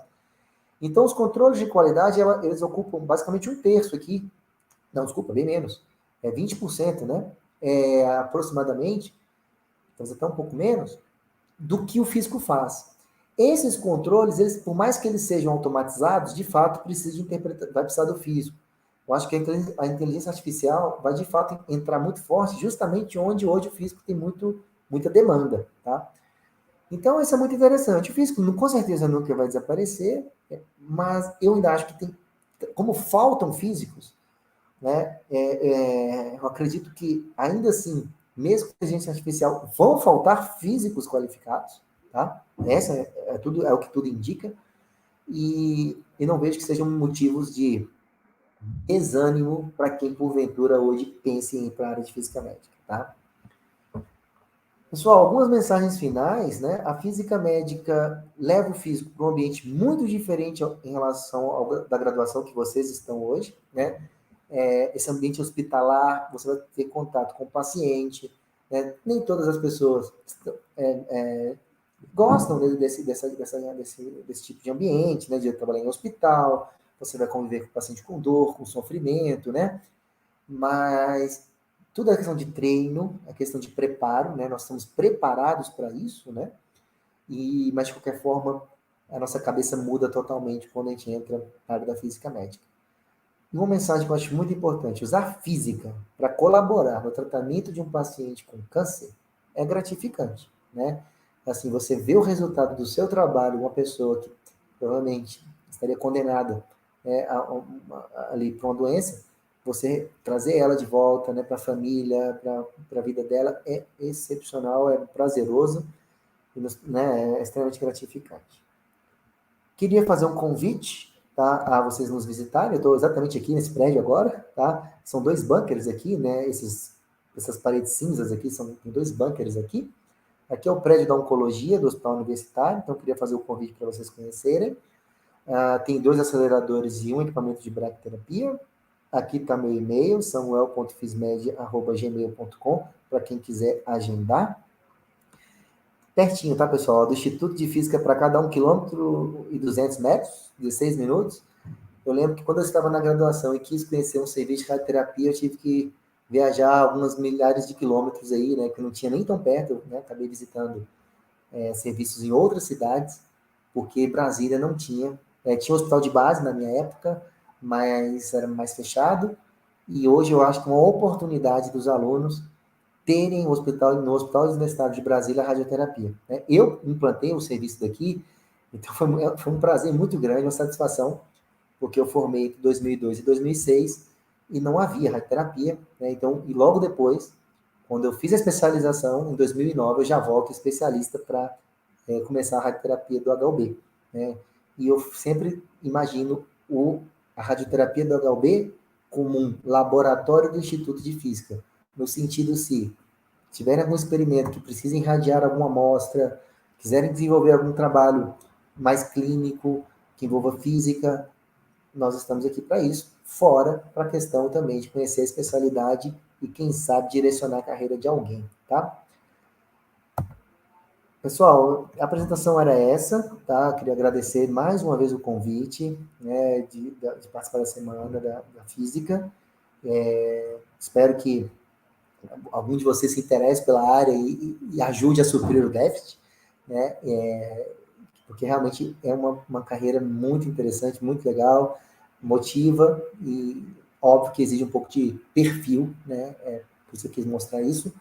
S2: Então, os controles de qualidade, eles ocupam basicamente um terço aqui. Não, desculpa, bem menos. É 20%, né? Aproximadamente, talvez até um pouco menos, do que o físico faz. Esses controles, por mais que eles sejam automatizados, de fato, vai precisar do físico. Eu acho que a inteligência artificial vai, de fato, entrar muito forte justamente onde hoje o físico tem muita demanda, tá? Então, isso é muito interessante. O físico, com certeza, nunca vai desaparecer, mas eu ainda acho que como faltam físicos, né, eu acredito que, ainda assim, mesmo com a inteligência artificial, vão faltar físicos qualificados, tá? Essa é o que tudo indica, e não vejo que sejam motivos de desânimo para quem, porventura, hoje pense em ir para a área de física médica, tá? Pessoal, algumas mensagens finais, né? A física médica leva o físico para um ambiente muito diferente em relação da graduação que vocês estão hoje, né? Esse ambiente hospitalar, você vai ter contato com o paciente, né? Nem todas as pessoas gostam desse tipo de ambiente, né? De trabalhar em hospital, você vai conviver com o paciente com dor, com sofrimento, né? Mas tudo é questão de treino, é questão de preparo, né? Nós estamos preparados para isso, né? Mas, de qualquer forma, a nossa cabeça muda totalmente quando a gente entra na área da física médica. E uma mensagem que eu acho muito importante: usar física para colaborar no tratamento de um paciente com câncer é gratificante, né? Assim, você vê o resultado do seu trabalho, uma pessoa que provavelmente estaria condenada, né, ali para uma doença, você trazer ela de volta, né, para a família, para a vida dela, é excepcional, é prazeroso, né, é extremamente gratificante. Queria fazer um convite, tá, a vocês nos visitarem. Eu estou exatamente aqui nesse prédio agora, tá? São 2 bunkers aqui, né? Essas paredes cinzas aqui, tem 2 bunkers aqui. Aqui é o prédio da oncologia do Hospital Universitário, então eu queria fazer o convite para vocês conhecerem. Tem 2 aceleradores e um equipamento de bracterapia. Aqui está meu e-mail, samuel.fismed@gmail.com, para quem quiser agendar. Pertinho, tá, pessoal? Do Instituto de Física para cada 1,2 km, 16 minutos. Eu lembro que quando eu estava na graduação e quis conhecer um serviço de radioterapia, eu tive que viajar algumas milhares de quilômetros aí, né? Que não tinha nem tão perto, né? Acabei visitando serviços em outras cidades, porque Brasília não tinha. Tinha um hospital de base na minha época, mas era mais fechado. E hoje eu acho que uma oportunidade dos alunos terem no Hospital Universitário de Brasília a radioterapia, né? Eu implantei o serviço daqui, então foi um prazer muito grande, uma satisfação, porque eu formei em 2002 e 2006 e não havia radioterapia, né? Então, e logo depois, quando eu fiz a especialização, em 2009, eu já volto especialista para começar a radioterapia do HUB, né? E eu sempre imagino a radioterapia do HUB como um laboratório do Instituto de Física, no sentido se tiverem algum experimento que precisem irradiar alguma amostra, quiserem desenvolver algum trabalho mais clínico, que envolva física, nós estamos aqui para isso, fora para a questão também de conhecer a especialidade e, quem sabe, direcionar a carreira de alguém, tá? Pessoal, a apresentação era essa, tá? Queria agradecer mais uma vez o convite, né, de participar da Semana da Física. Espero que algum de vocês se interesse pela área e ajude a suprir o déficit, né? Porque realmente é uma carreira muito interessante, muito legal, motiva e óbvio que exige um pouco de perfil, né? Por isso eu quis mostrar isso,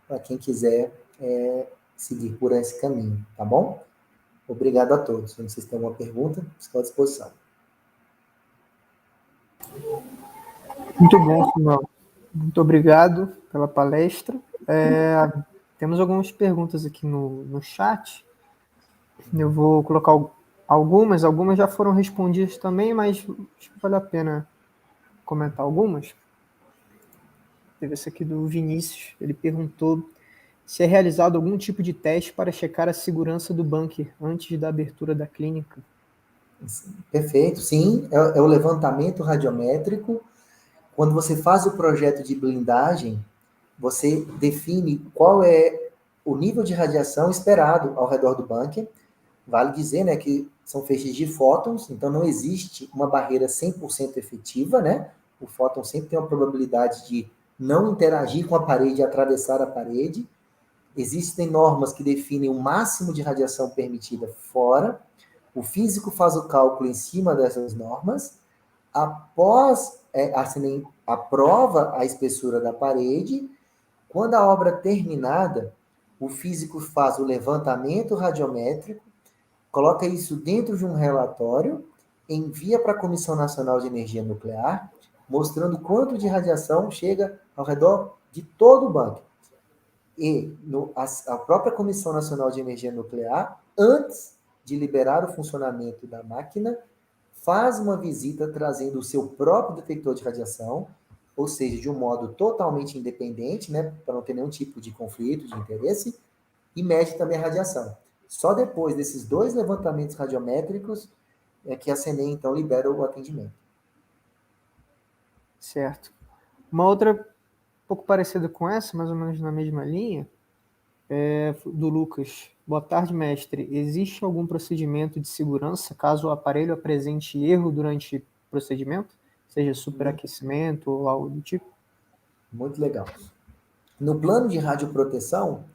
S2: para quem quiser seguir por esse caminho, tá bom? Obrigado a todos. Se vocês têm alguma pergunta, estou à disposição.
S1: Muito bom, Samuel. Muito obrigado pela palestra. Temos algumas perguntas aqui no chat. Eu vou colocar algumas já foram respondidas também, mas acho que vale a pena comentar algumas. Teve essa aqui do Vinícius. Ele perguntou se é realizado algum tipo de teste para checar a segurança do bunker antes da abertura da clínica.
S2: Perfeito, sim. É o levantamento radiométrico. Quando você faz o projeto de blindagem, você define qual é o nível de radiação esperado ao redor do bunker. Vale dizer, né, que são feixes de fótons, então não existe uma barreira 100% efetiva, né? O fóton sempre tem uma probabilidade de não interagir com a parede e atravessar a parede. Existem normas que definem o máximo de radiação permitida fora. O físico faz o cálculo em cima dessas normas. Após assim, aprova a espessura da parede, quando a obra terminada, o físico faz o levantamento radiométrico, coloca isso dentro de um relatório, envia para a Comissão Nacional de Energia Nuclear, mostrando quanto de radiação chega ao redor de todo o bunker. E a própria Comissão Nacional de Energia Nuclear, antes de liberar o funcionamento da máquina, faz uma visita trazendo o seu próprio detector de radiação, ou seja, de um modo totalmente independente, né, para não ter nenhum tipo de conflito de interesse, e mede também a radiação. Só depois desses 2 levantamentos radiométricos é que a CENEM, então, libera o atendimento.
S1: Certo. Uma outra, um pouco parecida com essa, mais ou menos na mesma linha, do Lucas. Boa tarde, mestre. Existe algum procedimento de segurança caso o aparelho apresente erro durante o procedimento? Seja superaquecimento ou algo do tipo?
S2: Muito legal. No plano de radioproteção,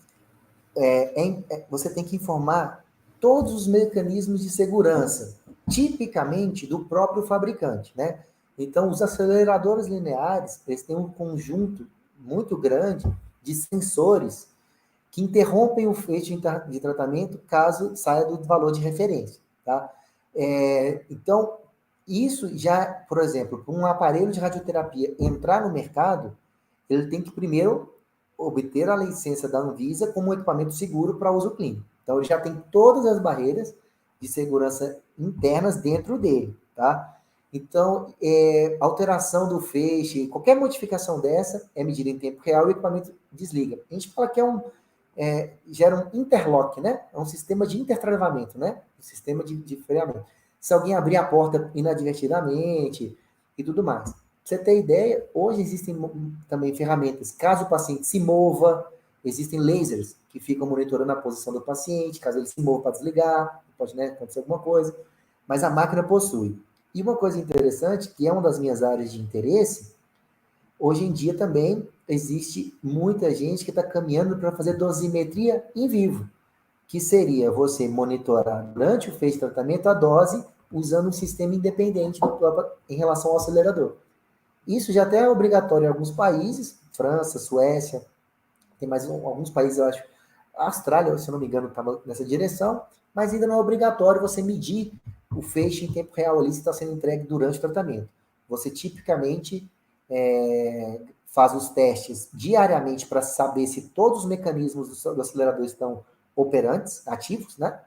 S2: você tem que informar todos os mecanismos de segurança, tipicamente do próprio fabricante, né? Então, os aceleradores lineares, eles têm um conjunto muito grande de sensores que interrompem o feixe de tratamento caso saia do valor de referência, tá? Então, isso já, por exemplo, para um aparelho de radioterapia entrar no mercado, ele tem que primeiro obter a licença da Anvisa como um equipamento seguro para uso clínico. Então, ele já tem todas as barreiras de segurança internas dentro dele, tá? Então, alteração do feixe, qualquer modificação dessa é medida em tempo real e o equipamento desliga. A gente fala que gera um interlock, né? É um sistema de intertravamento, né? Um sistema de freamento. Se alguém abrir a porta inadvertidamente e tudo mais. Pra você ter ideia, hoje existem também ferramentas, caso o paciente se mova, existem lasers que ficam monitorando a posição do paciente, caso ele se mova para desligar, pode, né, acontecer alguma coisa, mas a máquina possui. E uma coisa interessante, que é uma das minhas áreas de interesse, hoje em dia também existe muita gente que está caminhando para fazer dosimetria em vivo, que seria você monitorar durante o feixe de tratamento a dose usando um sistema independente em relação ao acelerador. Isso já até é obrigatório em alguns países, França, Suécia, tem mais alguns países, eu acho, a Austrália, se eu não me engano, estava nessa direção, mas ainda não é obrigatório você medir o feixe em tempo real ali se está sendo entregue durante o tratamento. Você tipicamente faz os testes diariamente para saber se todos os mecanismos do acelerador estão operantes, ativos, né?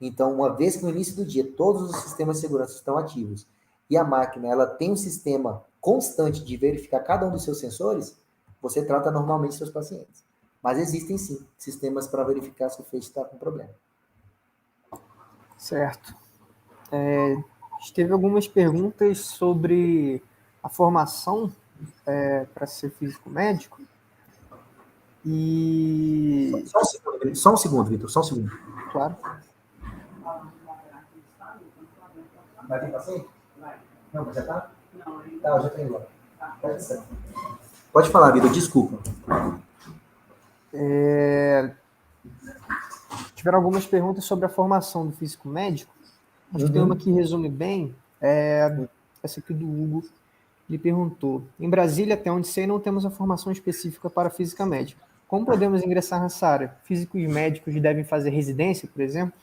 S2: Então, uma vez que no início do dia todos os sistemas de segurança estão ativos e a máquina ela tem um sistema constante de verificar cada um dos seus sensores, você trata normalmente seus pacientes. Mas existem sim sistemas para verificar se o feixe está com problema.
S1: Certo. A gente teve algumas perguntas sobre a formação para ser físico médico. E.
S2: Só um segundo, Vitor, só um segundo.
S1: Claro.
S2: Vai ter paciente? Não, mas já tá? Tá, já tá indo lá. Pode falar, Vitor, desculpa.
S1: Tiveram algumas perguntas sobre a formação do físico médico. Acho que tem uma que resume bem. Essa aqui do Hugo. Ele perguntou: em Brasília, até onde sei, não temos a formação específica para física médica. Como podemos ingressar nessa área? Físicos médicos devem fazer residência, por exemplo?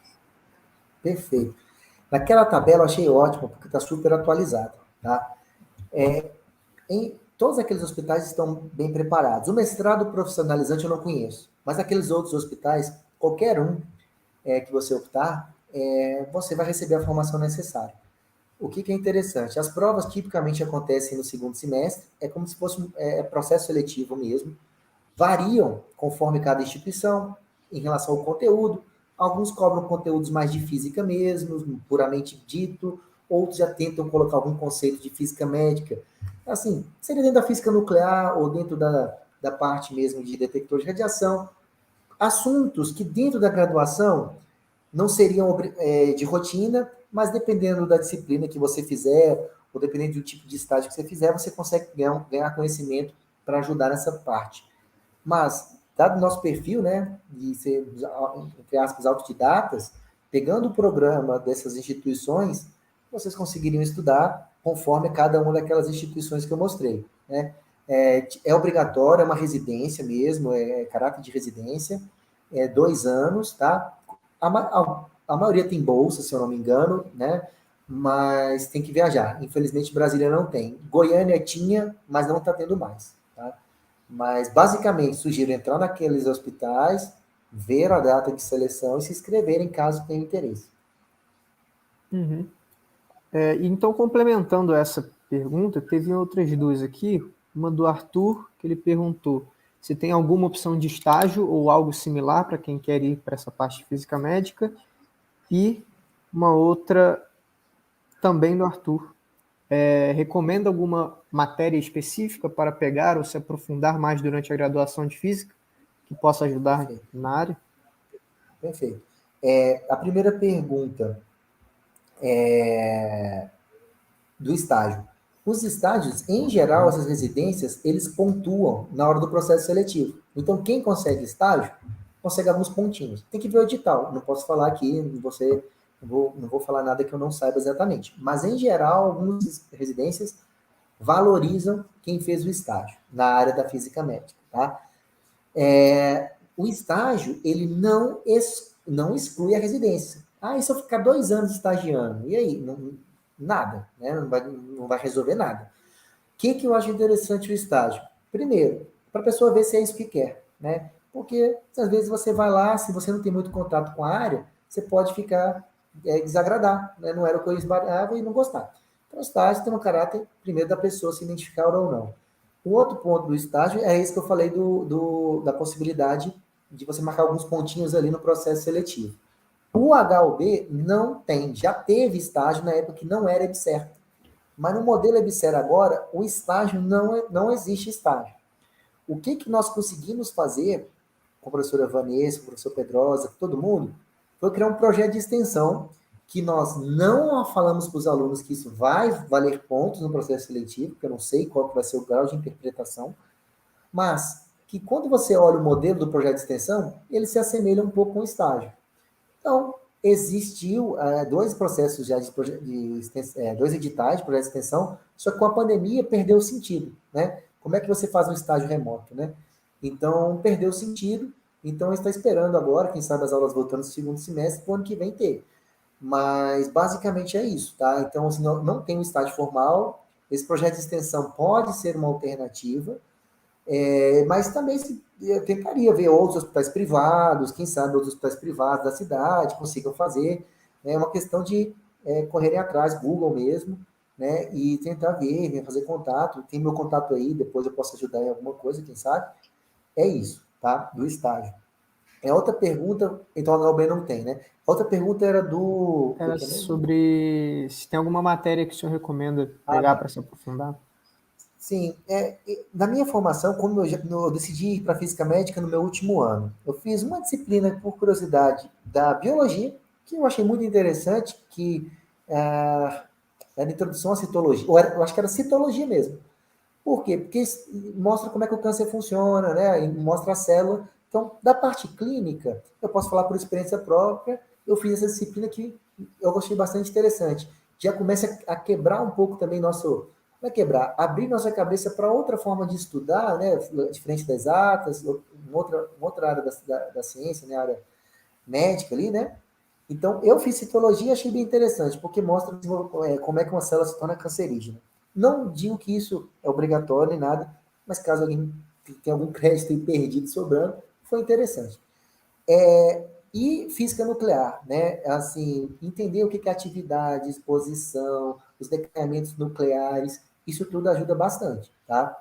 S2: Perfeito. Naquela tabela eu achei ótimo, porque está super atualizada. Tá? Em todos aqueles hospitais estão bem preparados. O mestrado profissionalizante eu não conheço, mas aqueles outros hospitais, qualquer um que você optar, você vai receber a formação necessária. o que é interessante? As provas tipicamente acontecem no segundo semestre, é como se fosse processo seletivo mesmo, variam conforme cada instituição em relação ao conteúdo. Alguns cobram conteúdos mais de física mesmo, puramente dito, outros já tentam colocar algum conceito de física médica. Assim, seria dentro da física nuclear ou dentro da parte mesmo de detector de radiação. Assuntos que dentro da graduação não seriam de rotina, mas dependendo da disciplina que você fizer, ou dependendo do tipo de estágio que você fizer, você consegue ganhar conhecimento para ajudar nessa parte. Mas, dado o nosso perfil, né, de ser, entre aspas, autodidatas, pegando o programa dessas instituições, vocês conseguiriam estudar conforme cada uma daquelas instituições que eu mostrei, né? É obrigatório, é uma residência mesmo, é caráter de residência, 2 anos, tá? A maioria tem bolsa, se eu não me engano, né? Mas tem que viajar. Infelizmente, Brasília não tem. Goiânia tinha, mas não está tendo mais, tá? Mas, basicamente, sugiro entrar naqueles hospitais, ver a data de seleção e se inscreverem caso tenha interesse.
S1: Uhum. Então, complementando essa pergunta, teve outras duas aqui. Uma do Arthur, que ele perguntou se tem alguma opção de estágio ou algo similar para quem quer ir para essa parte de física médica. E uma outra também do Arthur. Recomenda alguma matéria específica para pegar ou se aprofundar mais durante a graduação de física que possa ajudar
S2: Perfeito.
S1: na área?
S2: Perfeito. A primeira pergunta do estágio. Os estágios, em geral, essas residências, eles pontuam na hora do processo seletivo. Então, quem consegue estágio, consegue alguns pontinhos. Tem que ver o edital. Não posso falar aqui, não vou falar nada que eu não saiba exatamente. Mas, em geral, algumas residências valorizam quem fez o estágio na área da física médica, tá? O estágio, ele não exclui a residência. Ah, e se eu ficar 2 anos estagiando? E aí? Nada, né? Não vai resolver nada. O que eu acho interessante o estágio? Primeiro, para a pessoa ver se é isso que quer, né? Porque às vezes você vai lá, se você não tem muito contato com a área, você pode ficar desagradar, né? Não era o que eu esbarrava e não gostar. Então, o estágio tem um caráter, primeiro, da pessoa se identificar ou não. O outro ponto do estágio é esse que eu falei da possibilidade de você marcar alguns pontinhos ali no processo seletivo. O HUB não tem, já teve estágio na época que não era EBSER. Mas no modelo EBSER agora, o estágio não existe estágio. O que nós conseguimos fazer, com a professora Vanessa, com o professor Pedrosa, com todo mundo, foi criar um projeto de extensão que nós não falamos para os alunos que isso vai valer pontos no processo seletivo, porque eu não sei qual que vai ser o grau de interpretação, mas que quando você olha o modelo do projeto de extensão, ele se assemelha um pouco com o estágio. Então, existiu 2 processos já dois editais de projeto de extensão, só que com a pandemia perdeu o sentido, né? Como é que você faz um estágio remoto, né? Então, perdeu o sentido. Então, está esperando agora, quem sabe as aulas voltando no segundo semestre, para o ano que vem ter. Mas, basicamente, é isso, tá? Então, assim, não tem um estágio formal. Esse projeto de extensão pode ser uma alternativa, mas também eu tentaria ver outros hospitais privados, quem sabe outros hospitais privados da cidade consigam fazer. É uma questão de correrem atrás, Google mesmo, né? E tentar ver, né, fazer contato. Tem meu contato aí, depois eu posso ajudar em alguma coisa, quem sabe. É isso, tá? Do estágio. Outra pergunta, então a HUB não tem, né? Outra pergunta era do
S1: Era
S2: que mesmo?
S1: sobre se tem alguma matéria que o senhor recomenda
S2: Ah,
S1: pegar
S2: tá.
S1: para se aprofundar.
S2: Sim, na minha formação, como eu decidi ir para física médica no meu último ano, eu fiz uma disciplina, por curiosidade, da biologia, que eu achei muito interessante, que era introdução à citologia, eu acho que era citologia mesmo. Por quê? Porque mostra como é que o câncer funciona, né? E mostra a célula. Então, da parte clínica, eu posso falar por experiência própria, eu fiz essa disciplina que eu gostei bastante interessante. Já começa a quebrar um pouco também nosso. Não é quebrar, abrir nossa cabeça para outra forma de estudar, né? Diferente das exatas, uma outra área da ciência, né? A área médica ali, né? Então, eu fiz citologia e achei bem interessante, porque mostra como é que uma célula se torna cancerígena. Não digo que isso é obrigatório nem nada, mas caso alguém tenha algum crédito perdido sobrando, foi interessante. E física nuclear, né? Assim, entender o que é atividade, exposição, os decaimentos nucleares, isso tudo ajuda bastante, tá?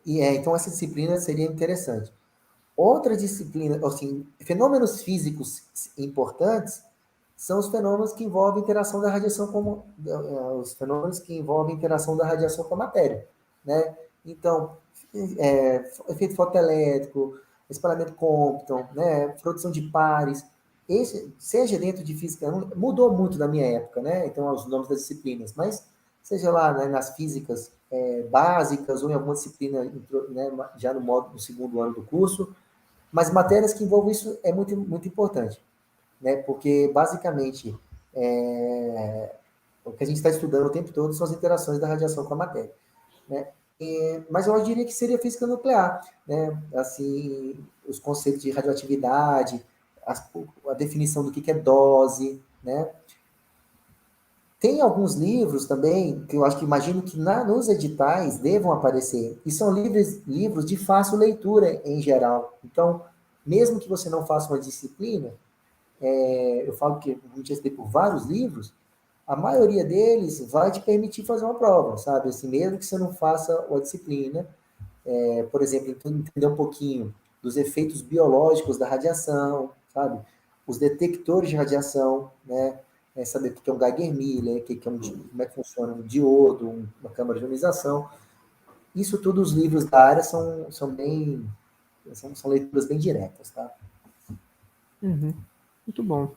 S2: Então, essa disciplina seria interessante. Outra disciplina, assim, fenômenos físicos importantes são os fenômenos que envolvem interação da radiação os fenômenos que envolvem interação da radiação com a matéria, né? Então, efeito fotoelétrico, espalhamento Compton, né? Produção de pares, seja dentro de física, mudou muito da minha época, né? Então, os nomes das disciplinas, mas seja lá, né, nas físicas básicas ou em alguma disciplina, né, já no segundo ano do curso, mas matérias que envolvem isso é muito, muito importante, né? Porque, basicamente, o que a gente está estudando o tempo todo são as interações da radiação com a matéria, né? Mas eu diria que seria física nuclear, né? Assim, os conceitos de radioatividade, a definição do que é dose, né? Tem alguns livros também, que eu acho que imagino que nos editais devam aparecer, e são livros de fácil leitura em geral. Então, mesmo que você não faça uma disciplina, eu falo que a gente estudei por vários livros, a maioria deles vai te permitir fazer uma prova, sabe? Assim, mesmo que você não faça a disciplina, por exemplo, entender um pouquinho dos efeitos biológicos da radiação, sabe? Os detectores de radiação, né? Saber o que é um Geiger-Miller, como é que funciona um diodo, uma câmara de ionização. Isso tudo, os livros da área são leituras bem diretas, tá?
S1: Uhum. Muito bom.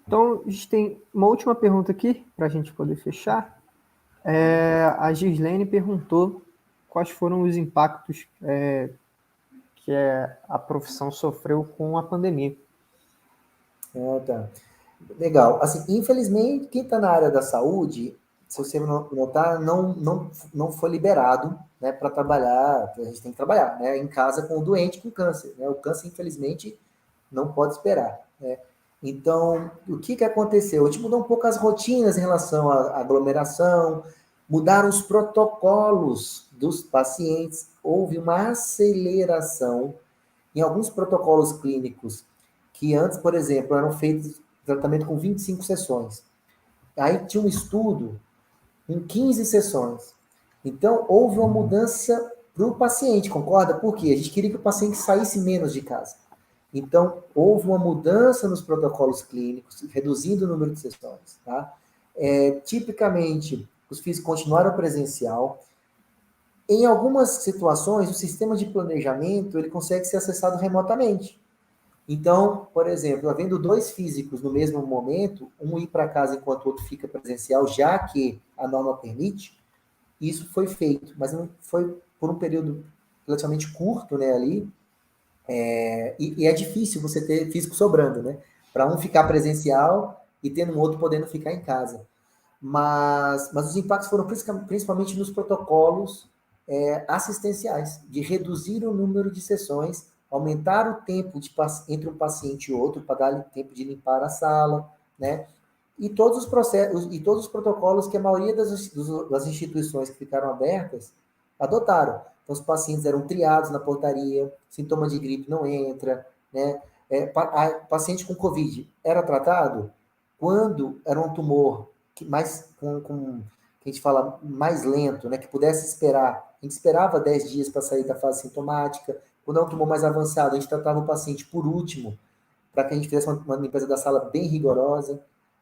S1: Então, a gente tem uma última pergunta aqui, para a gente poder fechar. A Gislene perguntou quais foram os impactos que a profissão sofreu com a pandemia.
S2: Tá. Legal. Assim, infelizmente, quem está na área da saúde, se você notar, não foi liberado, né, para trabalhar, a gente tem que trabalhar, né, em casa com o doente com câncer, né? O câncer, infelizmente, não pode esperar, né? Então, o que aconteceu? A gente mudou um pouco as rotinas em relação à aglomeração, mudaram os protocolos dos pacientes, houve uma aceleração em alguns protocolos clínicos que antes, por exemplo, eram feitos tratamento com 25 sessões. Aí tinha um estudo em 15 sessões. Então, houve uma mudança para o paciente, concorda? Por quê? A gente queria que o paciente saísse menos de casa. Então, houve uma mudança nos protocolos clínicos, reduzindo o número de sessões. Tá? Tipicamente, os físicos continuaram presencial. Em algumas situações, o sistema de planejamento ele consegue ser acessado remotamente. Então, por exemplo, havendo dois físicos no mesmo momento, um ir para casa enquanto o outro fica presencial, já que a norma permite, isso foi feito, mas não foi por um período relativamente curto, né, ali, e é difícil você ter físico sobrando, né, para um ficar presencial e tendo um outro podendo ficar em casa. Mas os impactos foram principalmente nos protocolos assistenciais, de reduzir o número de sessões, aumentar o tempo entre um paciente e outro, para dar tempo de limpar a sala, né? E todos os processos e todos os protocolos que a maioria das instituições que ficaram abertas adotaram. Então, os pacientes eram triados na portaria, sintoma de gripe não entra, né? Paciente com Covid era tratado quando era um tumor que que a gente fala mais lento, né, que pudesse esperar. A gente esperava 10 dias para sair da fase sintomática. Quando é um tumor mais avançado, a gente tratava o paciente por último, para que a gente fizesse uma limpeza da sala bem rigorosa.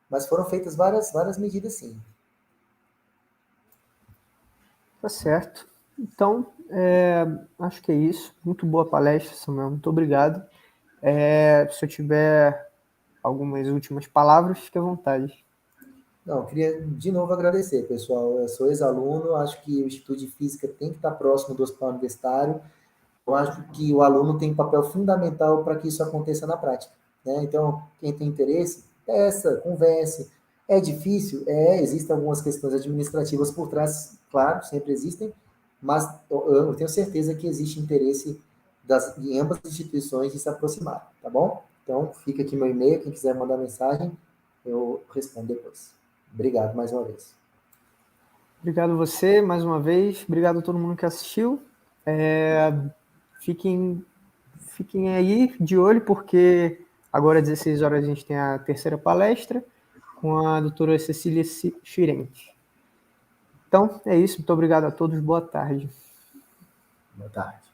S2: Mas foram feitas várias medidas, sim.
S1: Tá certo. Então, acho que é isso. Muito boa palestra, Samuel. Muito obrigado. Se eu tiver algumas últimas palavras, fique à vontade.
S2: Não, eu queria de novo agradecer, pessoal. Eu sou ex-aluno, acho que o Instituto de Física tem que estar próximo do hospital universitário. Eu acho que o aluno tem um papel fundamental para que isso aconteça na prática, né? Então, quem tem interesse, peça, converse. É difícil? Existem algumas questões administrativas por trás, claro, sempre existem, mas eu tenho certeza que existe interesse de ambas as instituições de se aproximar, tá bom? Então, fica aqui meu e-mail, quem quiser mandar mensagem, eu respondo depois. Obrigado mais uma vez.
S1: Obrigado você, mais uma vez. Obrigado a todo mundo que assistiu. Fiquem, fiquem aí de olho, porque agora às 16 horas a gente tem a terceira palestra. com a doutora Cecília Chirente. Então, é isso. Muito obrigado a todos. Boa tarde.
S2: Boa tarde.